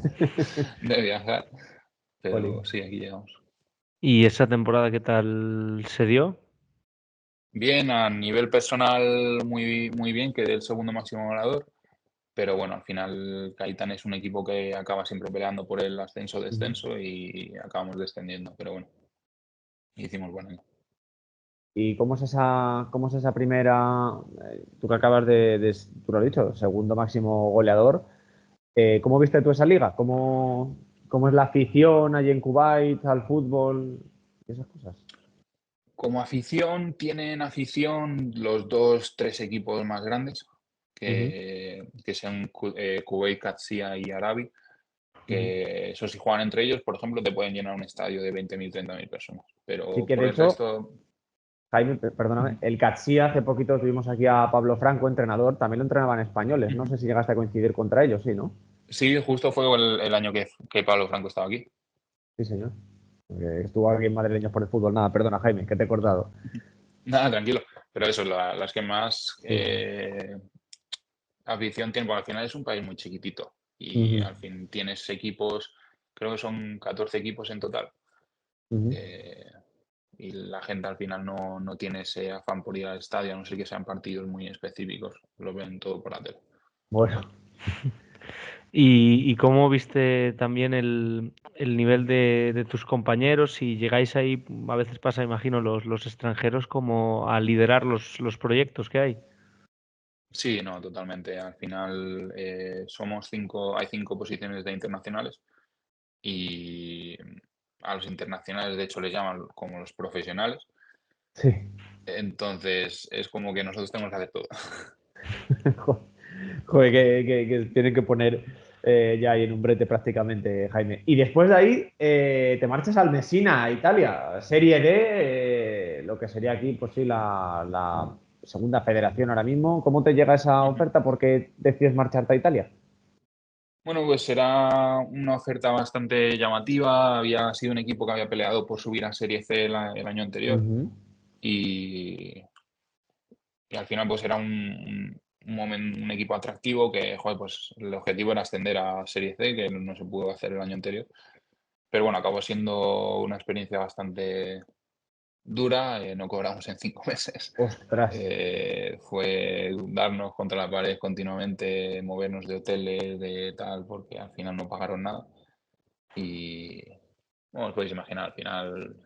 de viajar, pero Jolín. sí, aquí llegamos. ¿Y esa temporada qué tal se dio? Bien, a nivel personal muy, muy bien, quedé el segundo máximo goleador. Pero bueno, al final Caetán es un equipo que acaba siempre peleando por el Ujú. ascenso-descenso y acabamos descendiendo. Pero bueno, hicimos bueno. ¿Y cómo es esa primera, tú que acabas tú lo has dicho, segundo máximo goleador, ¿cómo viste tú esa liga? ¿Cómo es la afición allí en Kuwait al fútbol y esas cosas? Como afición, tienen afición los dos, tres equipos más grandes, Ujú, que son Kuwait, Qadsiya y Arabi, ujú. que eso si juegan entre ellos, por ejemplo, te pueden llenar un estadio de 20.000, 30.000 personas. Sí Pero que por de el hecho, resto... Jaime, perdóname, el Catsía, hace poquito tuvimos aquí a Pablo Franco, entrenador, también lo entrenaban españoles. No sé si llegaste a coincidir contra ellos, sí, ¿no? Sí, justo fue el año que Pablo Franco estaba aquí. Sí, señor. Porque estuvo aquí en Madrileños por el fútbol. Nada, perdona, Jaime, que te he cortado. Nada, tranquilo. Pero eso, las que más Sí. afición tienen, porque al final es un país muy chiquitito y Ujú, al fin tienes equipos, creo que son 14 equipos en total. ujú. eh, y la gente al final no tiene ese afán por ir al estadio, a no ser que sean partidos muy específicos, lo ven todo por la tele. Bueno, ¿Y cómo viste también el nivel de tus compañeros? Si llegáis ahí, a veces pasa, imagino, los extranjeros como a liderar los proyectos que hay. Sí, no, totalmente. Al final somos 5, hay 5 posiciones de internacionales y a los internacionales, de hecho, les llaman como los profesionales. Sí. Entonces, es como que nosotros tenemos que hacer todo. Joder, que tienen que poner ya ahí en un brete prácticamente, Jaime. Y después de ahí te marchas al Messina, Italia, Serie D, lo que sería aquí, pues sí, la segunda federación ahora mismo. ¿Cómo te llega esa oferta? ¿Por qué decides marcharte a Italia? Bueno, pues era una oferta bastante llamativa. Había sido un equipo que había peleado por subir a Serie C el año anterior Ujú. y, y al final pues era un equipo atractivo que, joder, pues el objetivo era ascender a Serie C, que no se pudo hacer el año anterior. Pero bueno, acabó siendo una experiencia bastante dura, no cobramos en 5 meses. Ostras, Fue darnos contra la pared continuamente, movernos de hoteles, de tal, porque al final no pagaron nada. Y bueno, os podéis imaginar, al final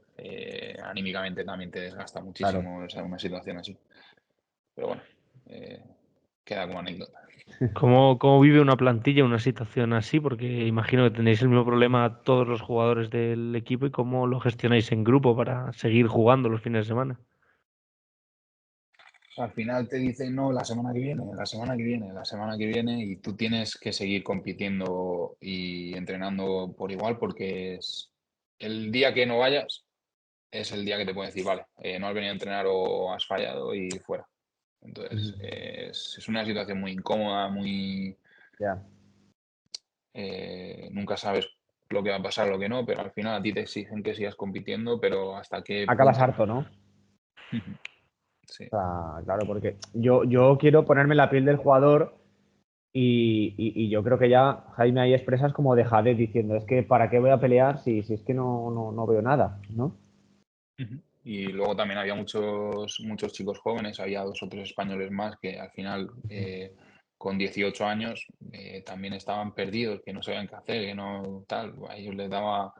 anímicamente también te desgasta claro. muchísimo, o sea, una situación así. Pero bueno, eh, queda como anécdota. ¿Cómo vive una plantilla una situación así? Porque imagino que tenéis el mismo problema todos los jugadores del equipo y cómo lo gestionáis en grupo para seguir jugando los fines de semana. Al final te dicen, no, la semana que viene, la semana que viene, la semana que viene, y tú tienes que seguir compitiendo y entrenando por igual, porque el día que no vayas es el día que te pueden decir, vale, no has venido a entrenar o has fallado y fuera. Entonces, Ujú. es una situación muy incómoda, muy... Ya. nunca sabes lo que va a pasar, lo que no, pero al final a ti te exigen que sigas compitiendo, pero hasta qué Acabas punto. harto, ¿no? Sí. O sea, claro, porque yo quiero ponerme en la piel del jugador y yo creo que ya Jaime ahí expresas como dejadez diciendo, es que ¿para qué voy a pelear si es que no veo nada, ¿no? Ujú. Y luego también había muchos chicos jóvenes, había 2 o 3 españoles más que al final, con 18 años, también estaban perdidos, que no sabían qué hacer, que no tal. A ellos les daba.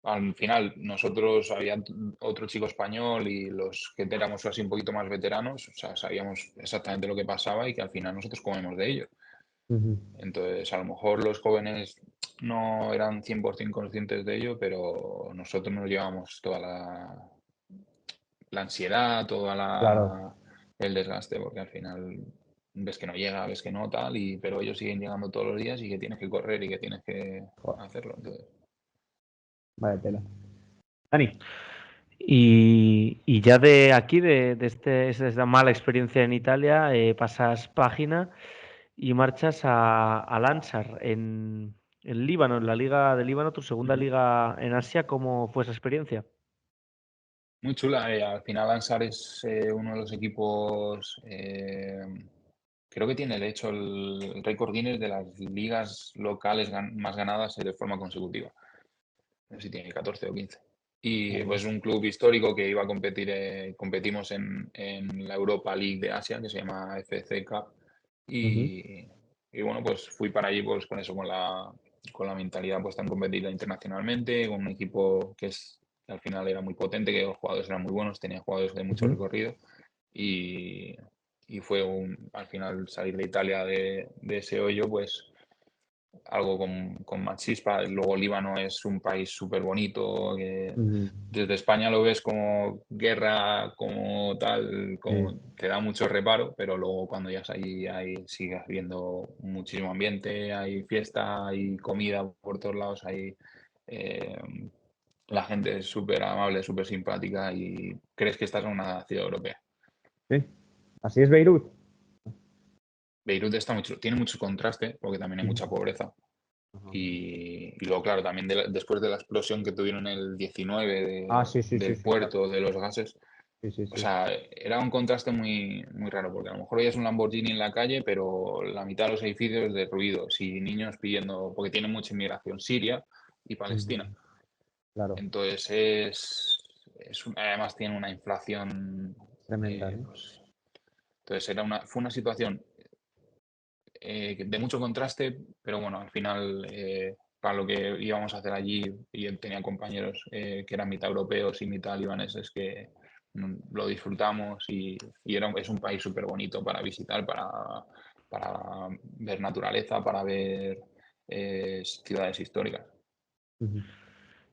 Al final, nosotros había otro chico español y los que éramos así un poquito más veteranos, o sea, sabíamos exactamente lo que pasaba y que al final nosotros comemos de ello. Ujú. Entonces, a lo mejor los jóvenes no eran 100% conscientes de ello, pero nosotros nos llevamos toda la ansiedad, Claro, el desgaste, porque al final ves que no llega, ves que no, tal, pero ellos siguen llegando todos los días y que tienes que correr y que tienes que joder, hacerlo. Entonces, vaya tela. Dani, Y ya de aquí, de esta mala experiencia en Italia, pasas página y marchas al Ansar en Líbano, en la Liga de Líbano, tu segunda ujú. liga en Asia. ¿Cómo fue esa experiencia? Muy chula. Al final Ansar es uno de los equipos, creo que tiene de hecho el récord Guinness de las ligas locales más ganadas de forma consecutiva. No sé si tiene 14 o 15. Y madre pues un club histórico que iba a competir, competimos en la Europa League de Asia, que se llama FC Cup. mía. Y bueno, pues fui para allí pues con eso, con la mentalidad puesta en competir internacionalmente, con un equipo que al final era muy potente, que los jugadores eran muy buenos, tenía jugadores de mucho Ujú, recorrido. Y, y fue al final salir de Italia de ese hoyo, pues algo con más chispa. Luego Líbano es un país súper bonito, que ujú, desde España lo ves como guerra, como tal, sí, como te da mucho reparo, pero luego cuando llegas allí sigues viendo muchísimo ambiente, hay fiesta, hay comida por todos lados, eh, la gente es súper amable, súper simpática y crees que estás en una ciudad europea. sí. Así es Beirut. Beirut tiene mucho contraste porque también hay Ujú. mucha pobreza. Ajá. Y luego, claro, también después de la explosión que tuvieron en el 19 Ah, sí, sí, sí, del sí, claro. puerto, de los gases, Sí, sí, o sí. sea, era un contraste muy, muy raro, porque a lo mejor hoy es un Lamborghini en la calle, pero la mitad de los edificios es de ruidos y niños pidiendo, porque tienen mucha inmigración siria y Ujú, Palestina. claro, Entonces además tiene una inflación, tremenda, ¿no? pues, entonces fue una situación de mucho contraste, pero bueno, al final, para lo que íbamos a hacer allí, y él tenía compañeros que eran mitad europeos y mitad libaneses que lo disfrutamos es un país súper bonito para visitar, para ver naturaleza, para ver ciudades históricas. Ujú.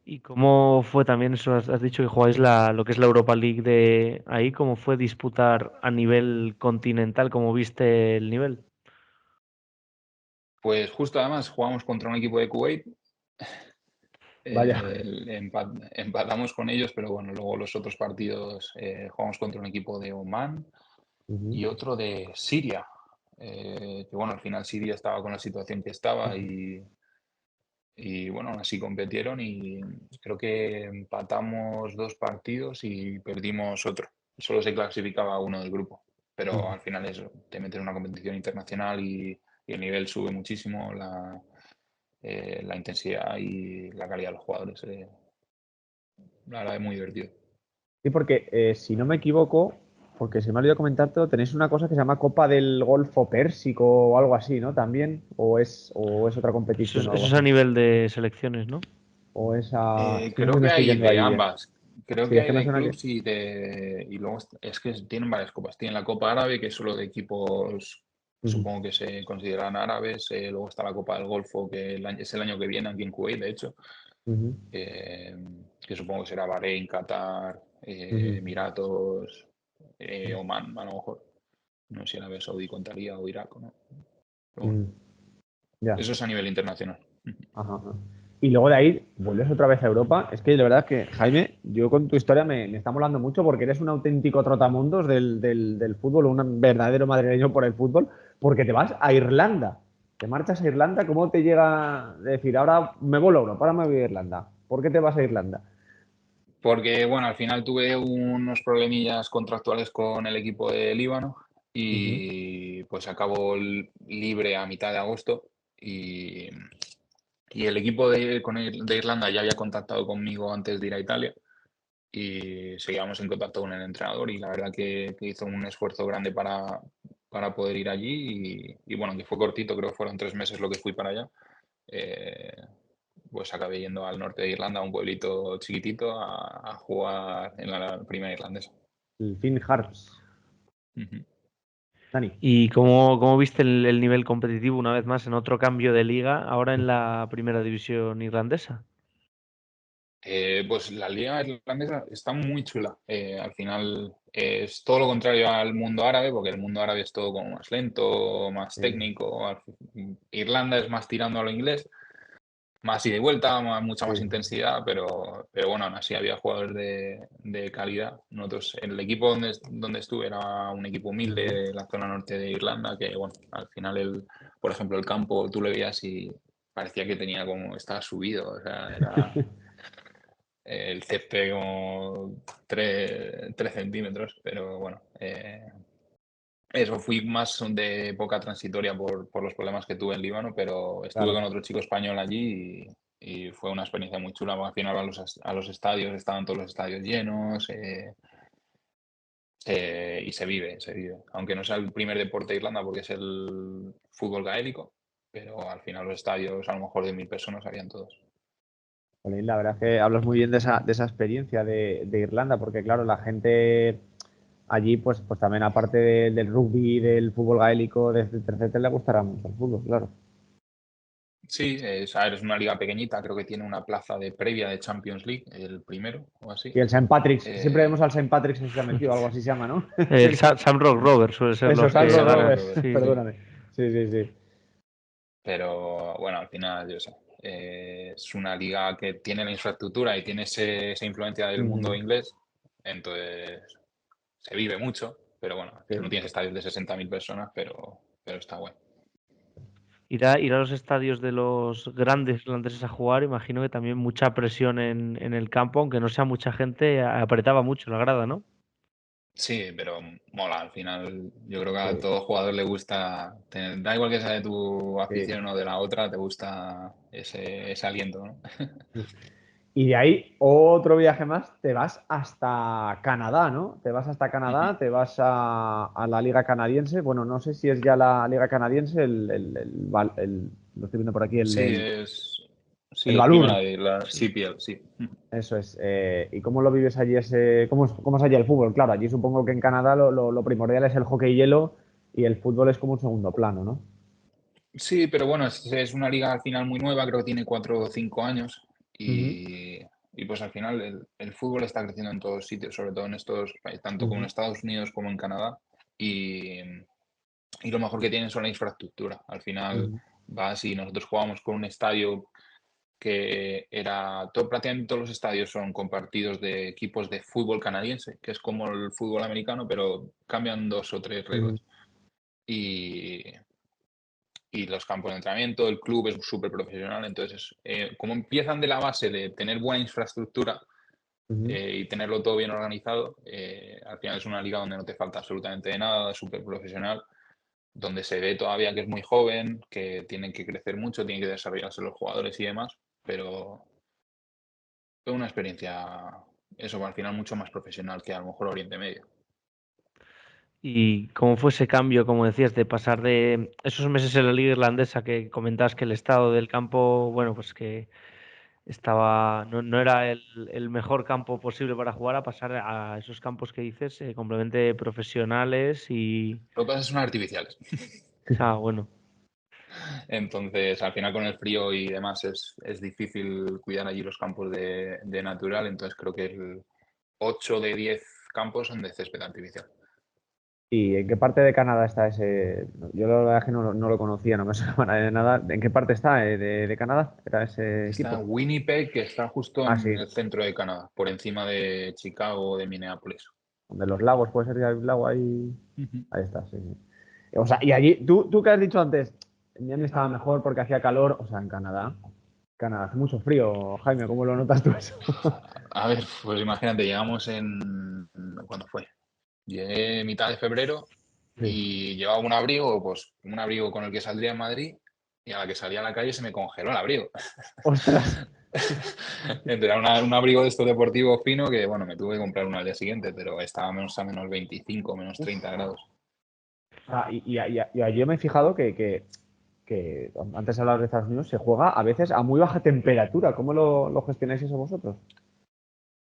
¿Y cómo fue también eso? Has dicho que jugáis lo que es la Europa League de ahí. ¿Cómo fue disputar a nivel continental? ¿Cómo viste el nivel? Pues justo además jugamos contra un equipo de Kuwait. Vaya. Empatamos con ellos, pero bueno, luego los otros partidos jugamos contra un equipo de Oman Ujú. y otro de Siria. Que bueno, al final Siria estaba con la situación que estaba y bueno, aún así competieron y creo que empatamos 2 partidos y perdimos otro. Solo se clasificaba uno del grupo, pero Ujú. al final eso, te meten en una competición internacional y el nivel sube muchísimo, la intensidad y la calidad de los jugadores. La verdad es muy divertido. Sí, porque si no me equivoco, porque se me ha olvidado comentarte, tenéis una cosa que se llama Copa del Golfo Pérsico o algo así, ¿no? También, o es otra competición o algo Eso es a así. nivel de selecciones, ¿no? O esa. Es que no sé Creo si me que estoy hay yendo de ahí, ¿eh? ambas. Creo Sí, que es hay que me de suena que. clubs y luego es que tienen varias copas. Tienen la Copa Árabe, que es solo de equipos que Ujú. supongo que se consideran árabes. Luego está la Copa del Golfo, que es el año que viene aquí en Kuwait, de hecho. Ujú. eh, que supongo que será Bahrein, Qatar, Ujú. Emiratos, Oman, a lo mejor. No sé si Arabia Saudí contaría o Irak o no. Pero bueno, Ujú. Ya. eso es a nivel internacional. Ajá, ajá. Y luego de ahí vuelves otra vez a Europa. Es que de verdad que, Jaime, yo con tu historia me está molando mucho porque eres un auténtico trotamundos del fútbol, un verdadero madrileño por el fútbol, porque te vas a Irlanda. Te marchas a Irlanda, ¿cómo te llega a decir, ahora me vuelvo a Europa, ahora me voy a Irlanda? ¿Por qué te vas a Irlanda? Porque, bueno, al final tuve unos problemillas contractuales con el equipo de Líbano Ujú. y pues acabó libre a mitad de agosto y, y el equipo de Irlanda ya había contactado conmigo antes de ir a Italia y seguíamos en contacto con el entrenador y la verdad que hizo un esfuerzo grande para poder ir allí y bueno, que fue cortito, creo que fueron 3 meses lo que fui para allá. eh, pues acabé yendo al norte de Irlanda, a un pueblito chiquitito, a jugar en la primera irlandesa. El Finn Harps. Ujú. Dani. ¿Y cómo viste el nivel competitivo una vez más en otro cambio de liga, ahora en la primera división irlandesa? Pues la liga irlandesa está muy chula. Al final es todo lo contrario al mundo árabe, porque el mundo árabe es todo como más lento, más técnico. Irlanda es más tirando a lo inglés, más ida y vuelta, mucha más Sí. intensidad, pero bueno, aún así había jugadores de calidad. Nosotros, el equipo donde estuve era un equipo humilde Ujú. de la zona norte de Irlanda, que bueno, al final, por ejemplo, el campo tú le veías y parecía que tenía como, estaba subido, o sea, era el césped como 3 centímetros, pero bueno, eso fui más de época transitoria por los problemas que tuve en Líbano, pero estuve Claro. con otro chico español allí y fue una experiencia muy chula. Al final a los estadios, estaban todos los estadios llenos y se vive, se vive. Aunque no sea el primer deporte de Irlanda porque es el fútbol gaélico, pero al final los estadios a lo mejor de 1000 personas habían todos. Jolín, la verdad es que hablas muy bien de esa experiencia de Irlanda, porque claro, la gente allí, pues también aparte del rugby, del fútbol gaélico, etcétera, le gustará mucho el fútbol, claro. Sí, a ver, es una liga pequeñita, creo que tiene una plaza de previa de Champions League, el primero o así. Y el St. Patrick's, siempre Eh, vemos al St. Patrick's que se ha metido, algo así se llama, ¿no? El Sam Rock Rovers suele ser Eso, los San que Ese Roque Rock ganan. Rovers, Rovers, Sí. sí. perdóname. Sí, sí, sí. Pero bueno, al final, yo sé, es una liga que tiene la infraestructura y tiene esa influencia del mundo Ujú. inglés, entonces se vive mucho, pero bueno, Sí. que no tienes estadios de 60.000 personas, pero está bueno. Ir a los estadios de los grandes irlandeses a jugar, imagino que también mucha presión en el campo, aunque no sea mucha gente, apretaba mucho la grada, ¿no? Sí, pero mola, al final yo creo que a Sí, todo jugador le gusta da igual que sea de tu sí. afición o de la otra, te gusta ese aliento, ¿no? Y de ahí, otro viaje más, te vas hasta Canadá, ¿no? Te vas hasta Ujú. Canadá, te vas a la Liga Canadiense. Bueno, no sé si es ya la Liga Canadiense, lo estoy viendo por aquí, Sí, sí, el es primera Valur. de la CPL, sí. Eso es. ¿Y cómo lo vives allí cómo es allí el fútbol? Claro, allí supongo que en Canadá lo primordial es el hockey hielo y el fútbol es como un segundo plano, ¿no? Sí, pero bueno, es una liga al final muy nueva, creo que tiene 4 o 5 años Ujú. y Y pues al final el fútbol está creciendo en todos sitios, sobre todo en estos países, tanto como en Estados Unidos como en Canadá. Y lo mejor que tienen son la infraestructura. Al final vas y nosotros jugamos con un estadio que era prácticamente todos los estadios son compartidos de equipos de fútbol canadiense, que es como el fútbol americano, pero cambian 2 o 3 reglas. Y los campos de entrenamiento, el club es súper profesional. Entonces, como empiezan de la base de tener buena infraestructura y tenerlo todo bien organizado, al final es una liga donde no te falta absolutamente de nada, es súper profesional, donde se ve todavía que es muy joven, que tienen que crecer mucho, tienen que desarrollarse los jugadores y demás, pero fue una experiencia, eso, al final mucho más profesional que a lo mejor Oriente Medio. ¿Y cómo fue ese cambio, como decías, de pasar de esos meses en la liga irlandesa que comentabas que el estado del campo, bueno, pues que no era el mejor campo posible para jugar, a pasar a esos campos que dices, completamente profesionales y... Lo que pasa es que son artificiales. Bueno. Entonces, al final con el frío y demás es difícil cuidar allí los campos de natural. Entonces creo que el 8 de 10 campos son de césped artificial. ¿Y en qué parte de Canadá está ese? Yo la verdad es que no lo conocía, no me sonaba de nada. ¿En qué parte está de Canadá? ¿Era ese Está equipo? Winnipeg, que está justo Ah, en sí, el centro de Canadá, por encima de Chicago o de Minneapolis. de los lagos, puede ser que hay un lago ahí. Ujú. Ahí está, sí, sí. O sea, y allí, tú que has dicho antes, en Miami estaba mejor porque hacía calor, o sea, en Canadá. Canadá hace mucho frío, Jaime, ¿cómo lo notas tú eso? A ver, pues imagínate, llegamos en... ¿Cuándo fue? Llegué mitad de febrero Sí. y llevaba un abrigo, pues un abrigo con el que saldría en Madrid, y a la que salía a la calle se me congeló el abrigo. Ostras. Entonces, era un abrigo de estos deportivos fino que, bueno, me tuve que comprar uno al día siguiente, pero estaba menos a menos 25, menos 30 grados. Ah, y allí me he fijado que antes de hablar de Estados Unidos se juega a veces a muy baja temperatura. ¿Cómo lo gestionáis eso vosotros?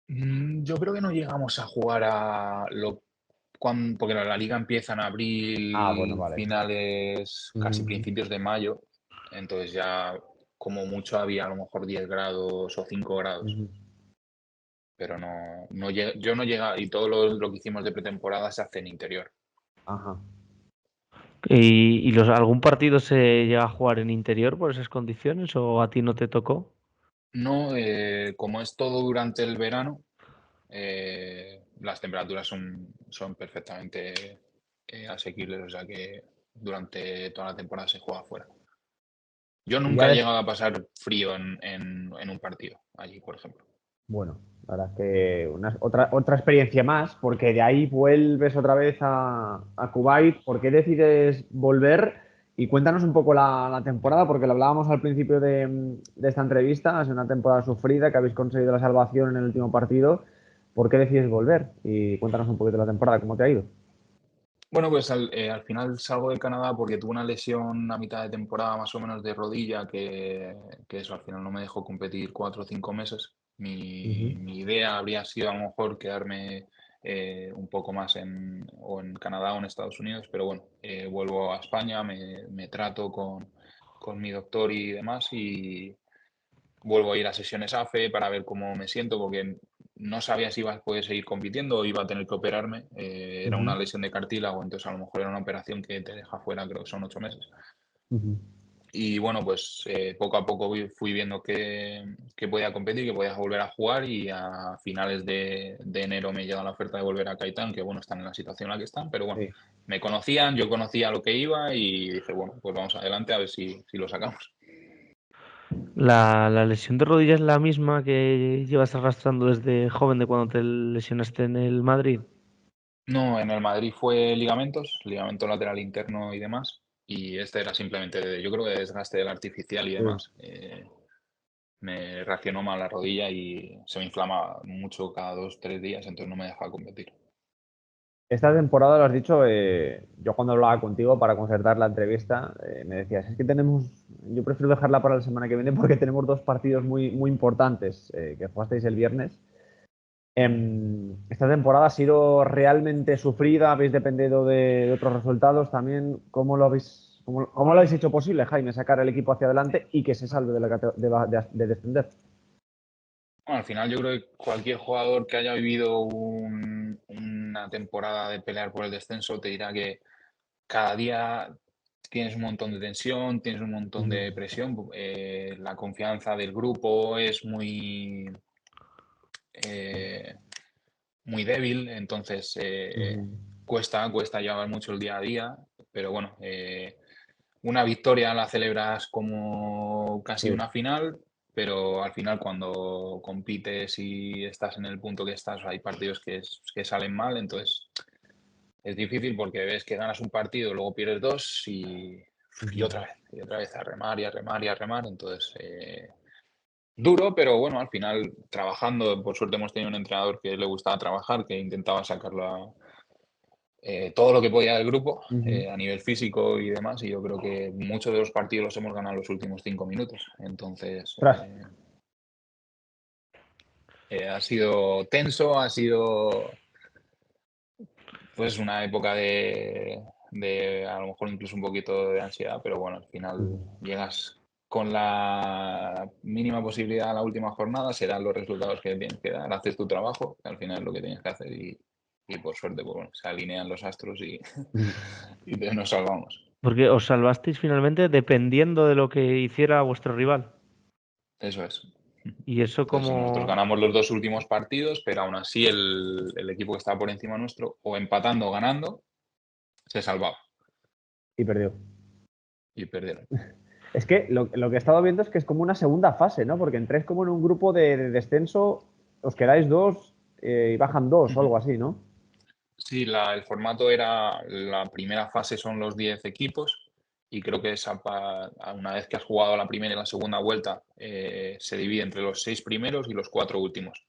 Yo creo que no llegamos a jugar porque la liga empieza en Ah, bueno, abril, vale. finales, casi principios de mayo. Entonces ya como mucho había a lo mejor 10 grados o 5 grados. Pero yo no llega, y todo lo que hicimos de pretemporada se hace en interior. Ajá. ¿Y algún partido se llega a jugar en interior por esas condiciones o a ti no te tocó? No, como es todo durante el verano, las temperaturas son perfectamente asequibles, o sea que durante toda la temporada se juega afuera. Yo Y ya nunca he llegado a pasar frío en un partido allí, por ejemplo. bueno, la verdad es que otra experiencia más, porque de ahí vuelves otra vez a Kuwait. ¿Por qué decides volver? Y cuéntanos un poco la temporada, porque lo hablábamos al principio de esta entrevista. Es una temporada sufrida, que habéis conseguido la salvación en el último partido. ¿Por qué decides volver? Y cuéntanos un poquito la temporada, ¿cómo te ha ido? Bueno, pues al final salgo de Canadá porque tuve una lesión a mitad de temporada más o menos de rodilla que eso al final no me dejó competir 4 o 5 meses. Mi, Ujú. mi idea habría sido a lo mejor quedarme un poco más o en Canadá o en Estados Unidos, pero bueno, vuelvo a España, me trato con mi doctor y demás y vuelvo a ir a sesiones AFE para ver cómo me siento porque no sabía si iba a poder seguir compitiendo o iba a tener que operarme. Era una Ujú. lesión de cartílago, entonces a lo mejor era una operación que te deja fuera, creo que son 8 meses. Ujú. Y bueno, pues poco a poco fui viendo que podía competir, que podía volver a jugar y a finales de enero me llega la oferta de volver a Caetán, que bueno, están en la situación en la que están, pero bueno, Sí. me conocían, yo conocía lo que iba y dije, bueno, pues vamos adelante a ver si lo sacamos. ¿La lesión de rodilla es la misma que llevas arrastrando desde joven de cuando te lesionaste en el Madrid? No, en el Madrid fue ligamentos, ligamento lateral interno y demás. Y este era simplemente, yo creo que de desgaste del artificial y Sí. demás. Me reaccionó mal la rodilla y se me inflama mucho cada 2 o 3 días, entonces no me deja competir. Esta temporada, lo has dicho, yo cuando hablaba contigo para concertar la entrevista, me decías, es que yo prefiero dejarla para la semana que viene porque tenemos dos partidos muy, muy importantes que jugasteis el viernes. Esta temporada ha sido realmente sufrida, habéis dependido de otros resultados también. ¿Cómo lo habéis hecho posible, Jaime, sacar el equipo hacia adelante y que se salve de descender? Bueno, al final yo creo que cualquier jugador que haya vivido una temporada de pelear por el descenso te dirá que cada día tienes un montón de tensión, tienes un montón de presión, la confianza del grupo es eh, muy débil, entonces cuesta llevar mucho el día a día, pero bueno, una victoria la celebras como casi Sí. una final, pero al final cuando compites y estás en el punto que estás, hay partidos que salen mal, entonces es difícil porque ves que ganas un partido, luego pierdes dos y otra vez a remar y a remar y a remar, entonces duro, pero bueno, al final trabajando, por suerte hemos tenido un entrenador que le gustaba trabajar, que intentaba sacarlo todo lo que podía del grupo a nivel físico y demás, y yo creo que muchos de los partidos los hemos ganado los últimos 5 minutos. Entonces, Ostras. ha sido tenso, ha sido pues una época de a lo mejor incluso un poquito de ansiedad, pero bueno, al final llegas con la mínima posibilidad a la última jornada, serán los resultados que tienes que dar, haces tu trabajo, que al final es lo que tienes que hacer y por suerte pues, bueno, se alinean los astros y, y nos salvamos. Porque os salvasteis finalmente dependiendo de lo que hiciera vuestro rival. Eso es. Y eso Entonces, si nosotros como... ganamos los 2 últimos partidos, pero aún así el equipo que estaba por encima nuestro, o empatando o ganando, se salvaba Y perdió. y perdieron. Es que lo que he estado viendo es que es como una segunda fase, ¿no? Porque entráis como en un grupo de descenso, os quedáis dos y bajan dos o algo así, ¿no? Sí, el formato era, la primera fase son los 10 equipos y creo que una vez que has jugado la primera y la segunda vuelta, se divide entre los 6 primeros y los 4 últimos.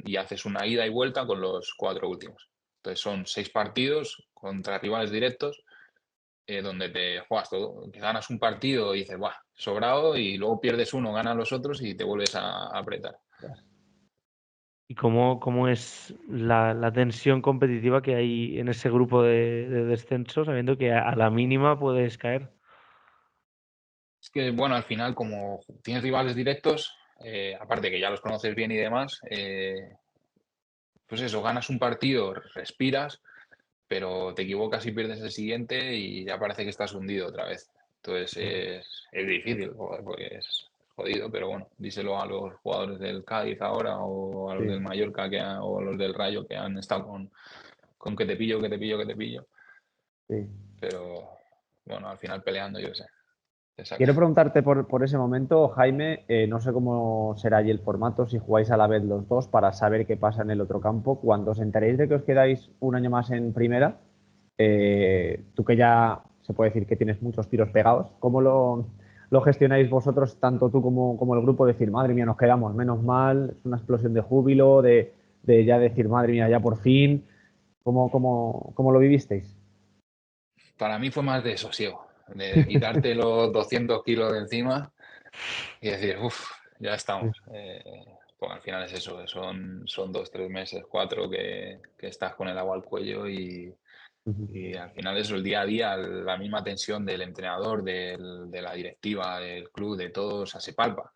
Y haces una ida y vuelta con los 4 últimos. Entonces son 6 partidos contra rivales directos donde te juegas todo. Que ganas un partido y dices, ¡buah! Sobrado, y luego pierdes uno, ganas los otros y te vuelves a apretar. ¿Y cómo es la tensión competitiva que hay en ese grupo de descenso, sabiendo que a la mínima puedes caer? Es que, bueno, al final, como tienes rivales directos, aparte que ya los conoces bien y demás, pues eso, ganas un partido, respiras, pero te equivocas y pierdes el siguiente y ya parece que estás hundido otra vez. Entonces es difícil, joder, porque es jodido, pero bueno, díselo a los jugadores del Cádiz ahora o a los Sí, del Mallorca o a los del Rayo que han estado con que te pillo, que te pillo, que te pillo. sí. Pero bueno, al final peleando, yo sé, te Quiero sacas. preguntarte por ese momento, Jaime, no sé cómo será allí el formato, si jugáis a la vez los dos para saber qué pasa en el otro campo. Cuando os enteréis de que os quedáis un año más en primera, tú que ya se puede decir que tienes muchos tiros pegados, ¿cómo lo gestionáis vosotros, tanto tú como el grupo? Decir, madre mía, nos quedamos, menos mal, es una explosión de júbilo, de ya decir, madre mía, ya por fin. ¿Cómo lo vivisteis? Para mí fue más de sosiego, de quitarte los 200 kilos de encima y decir, uff, ya estamos. Pues al final es eso, son 2, 3 meses, 4 que estás con el agua al cuello y al final eso, el día a día, la misma tensión del entrenador, de la directiva, del club, de todos, o sea, se palpa.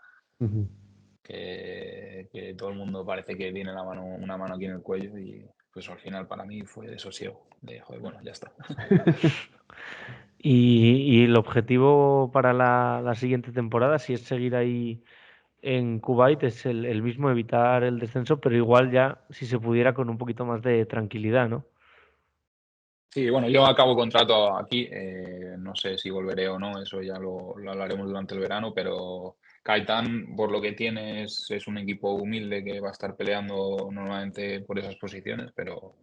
Que todo el mundo parece que tiene una mano aquí en el cuello y pues al final para mí fue de sosiego, de joder, bueno, ya está. Y el objetivo para la siguiente temporada, si es seguir ahí en Kuwait, es el mismo, evitar el descenso, pero igual ya, si se pudiera, con un poquito más de tranquilidad, ¿no? Sí, bueno, yo acabo contrato aquí, no sé si volveré o no, eso ya lo hablaremos durante el verano, pero Caetán, por lo que tiene, es un equipo humilde que va a estar peleando normalmente por esas posiciones, pero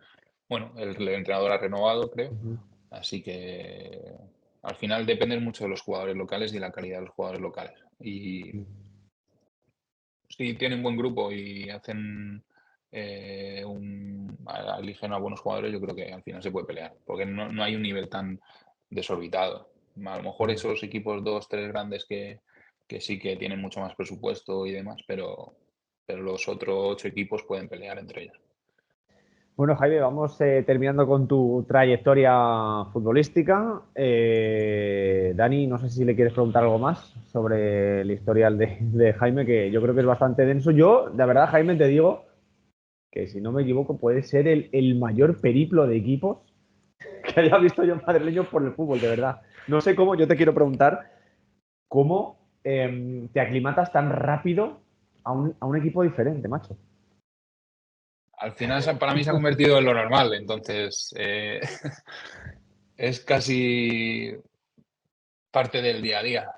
bueno, el entrenador ha renovado, creo, así que al final depende mucho de los jugadores locales y la calidad de los jugadores locales. Y si tienen buen grupo y hacen eligen a buenos jugadores, yo creo que al final se puede pelear, porque no hay un nivel tan desorbitado. A lo mejor esos equipos 2, 3 grandes que sí que tienen mucho más presupuesto y demás, pero los otros 8 equipos pueden pelear entre ellos. Bueno, Jaime, vamos terminando con tu trayectoria futbolística. Dani, no sé si le quieres preguntar algo más sobre el historial de Jaime, que yo creo que es bastante denso. Yo, de verdad, Jaime, te digo que si no me equivoco puede ser el mayor periplo de equipos que haya visto yo en madrileño por el fútbol, de verdad. No sé cómo, yo te quiero preguntar, ¿cómo te aclimatas tan rápido a un equipo diferente, macho? Al final para mí se ha convertido en lo normal, entonces es casi parte del día a día.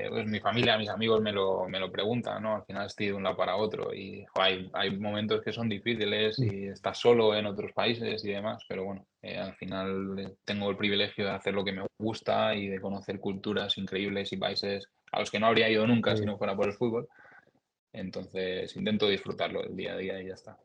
Pues mi familia, mis amigos me lo preguntan, ¿no? Al final estoy de un lado para otro y jo, hay momentos que son difíciles y estás solo en otros países y demás, pero bueno, al final tengo el privilegio de hacer lo que me gusta y de conocer culturas increíbles y países a los que no habría ido nunca si Sí. no fuera por el fútbol. Entonces intento disfrutarlo el día a día y ya está.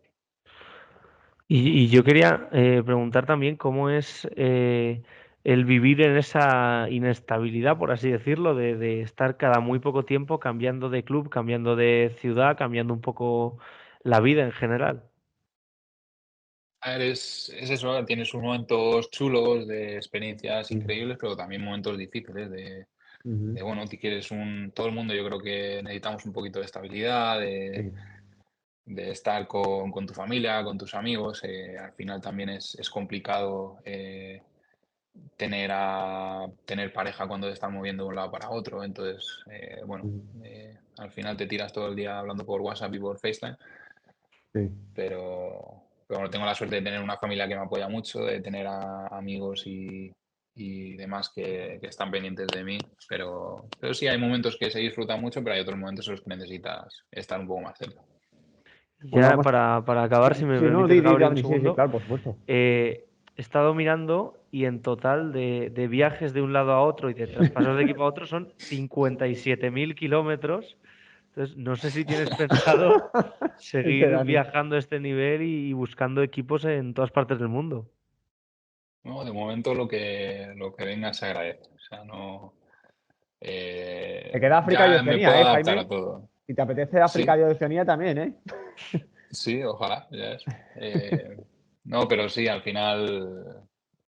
Y yo quería preguntar también cómo es el vivir en esa inestabilidad, por así decirlo, de estar cada muy poco tiempo cambiando de club, cambiando de ciudad, cambiando un poco la vida en general. A ver, es eso, tienes unos momentos chulos de experiencias Mm, increíbles, pero también momentos difíciles ujú, bueno, si quieres todo el mundo yo creo que necesitamos un poquito de estabilidad, de, sí, de estar con tu familia, con tus amigos. Al final también es complicado tener pareja cuando te estás moviendo de un lado para otro. Entonces, bueno, ujú, al final te tiras todo el día hablando por WhatsApp y por FaceTime, sí. pero bueno, tengo la suerte de tener una familia que me apoya mucho, de tener amigos y demás que están pendientes de mí, pero sí hay momentos que se disfrutan mucho, pero hay otros momentos en los que necesitas estar un poco más cerca. Bueno, Ya vamos. para acabar, si me Sí, no, permites, Gabri, un Dani, sí, sí, segundo, claro, por supuesto. he estado mirando y en total de viajes de un lado a otro y de traspasos de equipo a otro son 57.000 kilómetros. Entonces, no sé si tienes pensado Este seguir Dani. viajando a este nivel y buscando equipos en todas partes del mundo. No, de momento lo que venga se agradece. O sea, no. Te queda África y Ya me Oceanía, puedo adaptar a Jaime? todo. Si te apetece África Sí, y Oceanía también, ¿eh? sí, ojalá, ya es. No, pero sí, al final.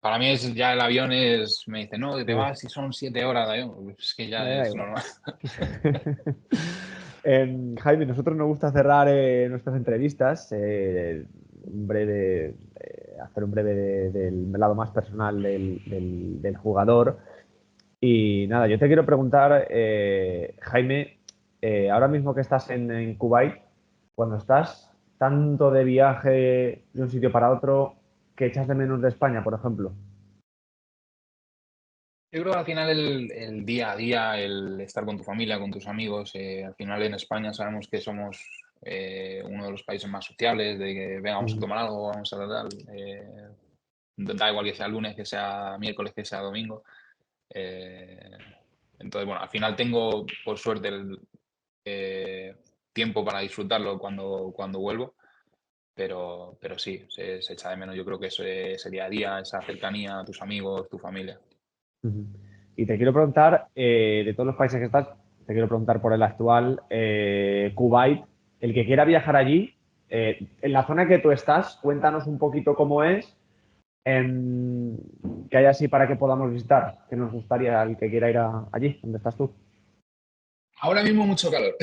Para mí ya el avión me dice, no, te Sí, vas y son 7 horas de avión. Pues es que ya da es igual. normal. Jaime, nosotros nos gusta cerrar nuestras entrevistas, hacer un breve del lado más personal del jugador. Y nada, yo te quiero preguntar, Jaime, ahora mismo que estás en Kuwait, cuando estás tanto de viaje de un sitio para otro, ¿qué echas de menos de España, por ejemplo? Yo creo que al final el día a día, el estar con tu familia, con tus amigos, al final en España sabemos que somos uno de los países más sociables, de que venga, vamos a Ujú, tomar algo, vamos a tal. Da igual que sea lunes, que sea miércoles, que sea domingo. eh, entonces, bueno, al final tengo, por suerte, el tiempo para disfrutarlo cuando vuelvo, pero sí, se echa de menos. Yo creo que eso es el día a día, esa cercanía a tus amigos, tu familia. ujú. Y te quiero preguntar, de todos los países que estás, te quiero preguntar por el actual, Kuwait, el que quiera viajar allí, en la zona que tú estás, cuéntanos un poquito cómo es, em, que hay así para que podamos visitar, que nos gustaría el que quiera ir allí, donde estás tú. Ahora mismo mucho calor.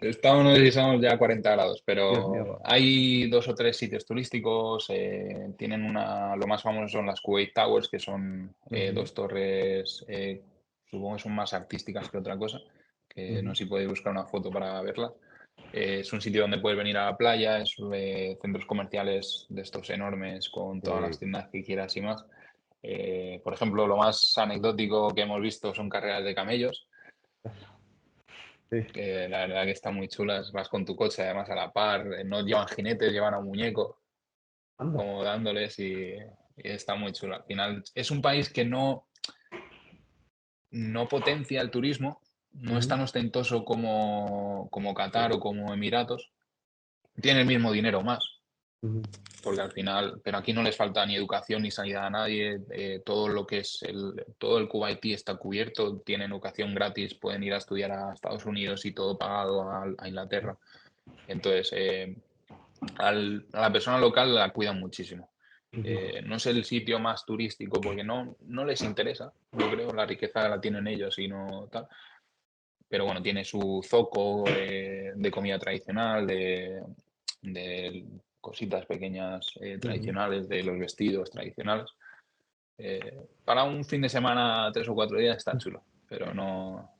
Estamos ya a 40 grados, Dios mío. pero hay 2 o 3 sitios turísticos. Tienen lo más famoso son las Kuwait Towers, que son Ujú, 2 torres, supongo que son más artísticas que otra cosa, que ujú, no sé si podéis buscar una foto para verlas. Es un sitio donde puedes venir a la playa, es centros comerciales de estos enormes con todas las sí, tiendas que quieras y más. Por ejemplo, lo más anecdótico que hemos visto son carreras de camellos, sí. que la verdad que están muy chulas. Vas con tu coche además a la par, no llevan jinetes, llevan a un muñeco Anda. como dándoles y está muy chulo. Al final es un país que no potencia el turismo, no es Ujú, tan ostentoso como Qatar o como Emiratos, tiene el mismo dinero o más, ujú, porque al final, pero aquí no les falta ni educación ni sanidad a nadie, todo lo que es todo el Kuwaití está cubierto, tienen educación gratis, pueden ir a estudiar a Estados Unidos y todo pagado a Inglaterra. Entonces, a la persona local la cuidan muchísimo. Ujú. No es el sitio más turístico porque no les interesa, yo creo, la riqueza la tienen ellos y no tal. Pero bueno, tiene su zoco de comida tradicional, de cositas pequeñas tradicionales, de los vestidos tradicionales. Para un fin de semana, 3 o 4 días, está chulo, pero no,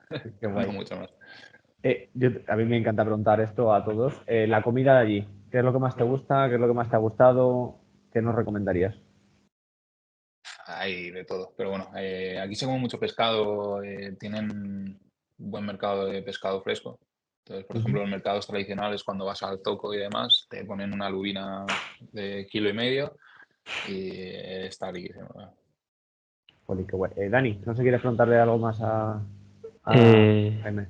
Qué no guay. mucho más. A mí me encanta preguntar esto a todos. La comida de allí, ¿qué es lo que más te gusta? ¿Qué es lo que más te ha gustado? ¿Qué nos recomendarías? Hay de todo, pero bueno, aquí se come mucho pescado, tienen un buen mercado de pescado fresco. Entonces, por ejemplo, los mercados tradicionales, cuando vas al Toco y demás, te ponen una lubina de 1,5 kilos y está riquísimo. Jolín, qué guay. Dani, no sé si quieres preguntarle algo más a Eh, Jaime.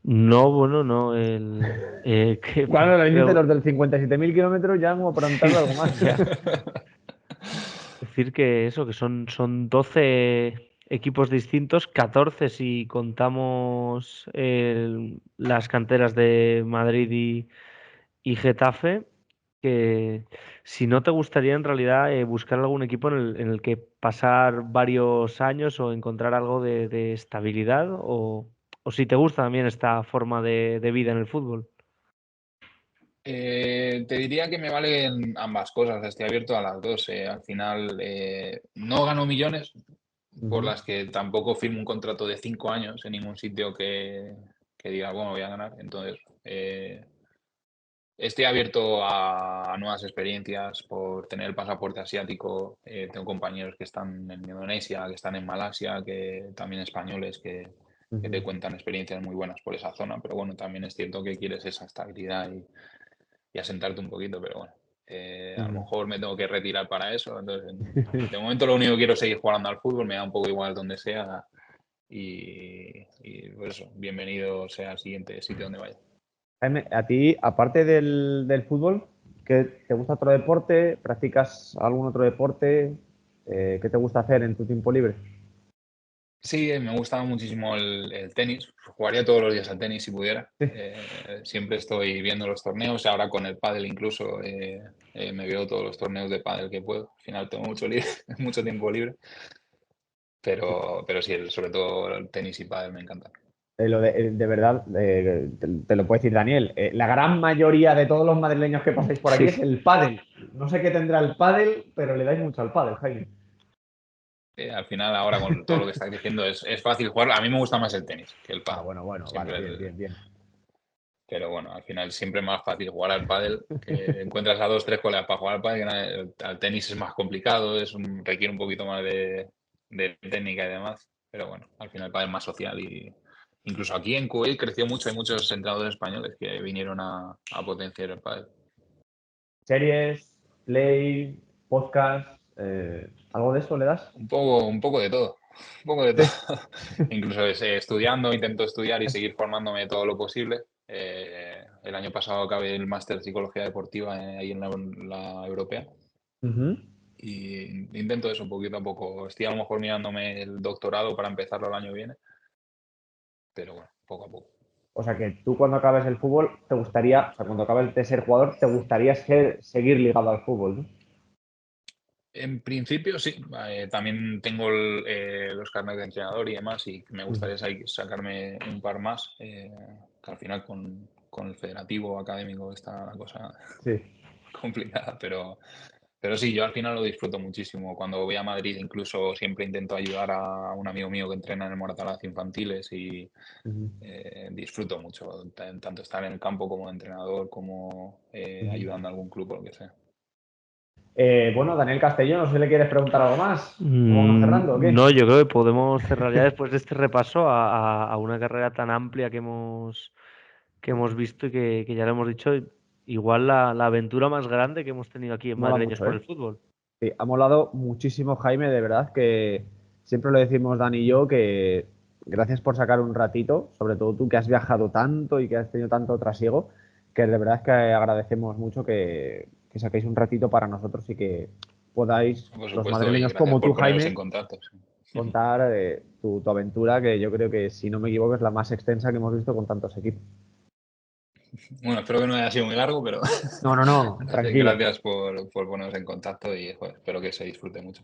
no, bueno, no. Claro, le dices Creo los del 57.000 kilómetros ya como preguntarle algo más. ya. Decir que eso, que son 12 equipos distintos, 14 si contamos las canteras de Madrid y Getafe, que si no te gustaría en realidad buscar algún equipo en el que pasar varios años o encontrar algo de estabilidad o si te gusta también esta forma de vida en el fútbol. Te diría que me valen ambas cosas, estoy abierto a las dos. Al final no gano millones, por Ujú. las que tampoco firmo un contrato de 5 años en ningún sitio que diga, bueno, voy a ganar. Entonces, estoy abierto a nuevas experiencias por tener el pasaporte asiático. Tengo compañeros que están en Indonesia, que están en Malasia, que también españoles que te Ujú. cuentan experiencias muy buenas por esa zona. Pero bueno, también es cierto que quieres esa estabilidad y asentarte un poquito, pero bueno, a lo Ujú. mejor me tengo que retirar para eso. Entonces, de momento lo único que quiero es seguir jugando al fútbol, me da un poco igual donde sea y por eso, bienvenido sea al siguiente sitio donde vaya. Jaime, a ti, aparte del fútbol, ¿qué te gusta otro deporte? ¿Practicas algún otro deporte? ¿Qué te gusta hacer en tu tiempo libre? Sí, me gusta muchísimo el tenis. Jugaría todos los días al tenis si pudiera. Sí. Siempre estoy viendo los torneos. Ahora con el pádel incluso me veo todos los torneos de pádel que puedo. Al final tengo mucho tiempo libre. Pero sí, sobre todo el tenis y pádel me encantan. De verdad, te lo puede decir Daniel, la gran mayoría de todos los madrileños que pasáis por aquí Sí, es el pádel. No sé qué tendrá el pádel, pero le dais mucho al pádel, Jaime. Al final, ahora con todo lo que estás diciendo, es fácil jugarlo. A mí me gusta más el tenis que el Ah, pádel. bueno, vale, Siempre bien, bien, bien. pero bueno, al final siempre es más fácil jugar al pádel, que encuentras a 2, 3 colegas para jugar al pádel, al tenis es más complicado, requiere un poquito más de técnica y demás. Pero bueno, al final el pádel es más social y incluso aquí en Kuwait creció mucho, hay muchos entrenadores españoles que vinieron a potenciar el pádel. Series, play, podcast, ¿algo de eso le das? Un poco de todo, un poco de todo. Sí. Incluso estudiando, intento estudiar y seguir formándome todo lo posible. El año pasado acabé el máster de Psicología Deportiva ahí en la Europea Ujú. y intento eso poquito a poco. Estoy a lo mejor mirándome el doctorado para empezarlo el año que viene, pero bueno, poco a poco. O sea que tú cuando acabes el fútbol, te gustaría, o sea, cuando acabes de ser jugador, te gustaría seguir ligado al fútbol, ¿no? En principio sí, también tengo los carnets de entrenador y demás y me Ujú. gustaría sacarme un par más, que al final con el federativo académico está la cosa Sí. complicada, pero sí, yo al final lo disfruto muchísimo. Cuando voy a Madrid incluso siempre intento ayudar a un amigo mío que entrena en el Moratalaz infantiles y Ujú. disfruto mucho, tanto estar en el campo como de entrenador, como Ujú. ayudando a algún club o lo que sea. Bueno, Daniel Castellón, no sé si le quieres preguntar algo más. ¿O vamos cerrando o qué? No, yo creo que podemos cerrar ya después de este repaso a una carrera tan amplia que hemos visto y que ya lo hemos dicho, igual la aventura más grande que hemos tenido aquí en Mola Madrileños mucho, por ¿eh? el fútbol. Sí, ha molado muchísimo, Jaime, de verdad, que siempre lo decimos Dani y yo, que gracias por sacar un ratito, sobre todo tú que has viajado tanto y que has tenido tanto trasiego, que de verdad es que agradecemos mucho que saquéis un ratito para nosotros y que podáis, Por los supuesto, y madrileños gracias como tú, por poneros en Jaime, contacto. Sí. contar tu aventura, que yo creo que, si no me equivoco, es la más extensa que hemos visto con tantos equipos. Bueno, espero que no haya sido muy largo, pero No, tranquilo. gracias por ponernos en contacto y joder, espero que se disfrute mucho.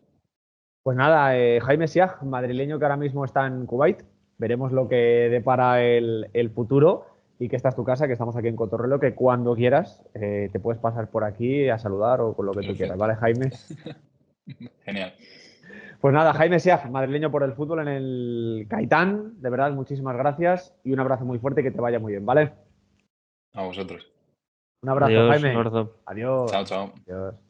Pues nada, Jaime Siaj, madrileño que ahora mismo está en Kuwait. Veremos lo que depara el futuro y que esta es tu casa, que estamos aquí en Cotorrelo, que cuando quieras te puedes pasar por aquí a saludar o con lo que tú quieras, Perfecto. ¿vale, Jaime? Genial. Pues nada, Jaime Siaj, madrileño por el fútbol en el Caitán. De verdad, muchísimas gracias y un abrazo muy fuerte y que te vaya muy bien, ¿vale? A vosotros. Un abrazo, Adiós, un Jaime. abrazo. Adiós. Chao, chao. Adiós.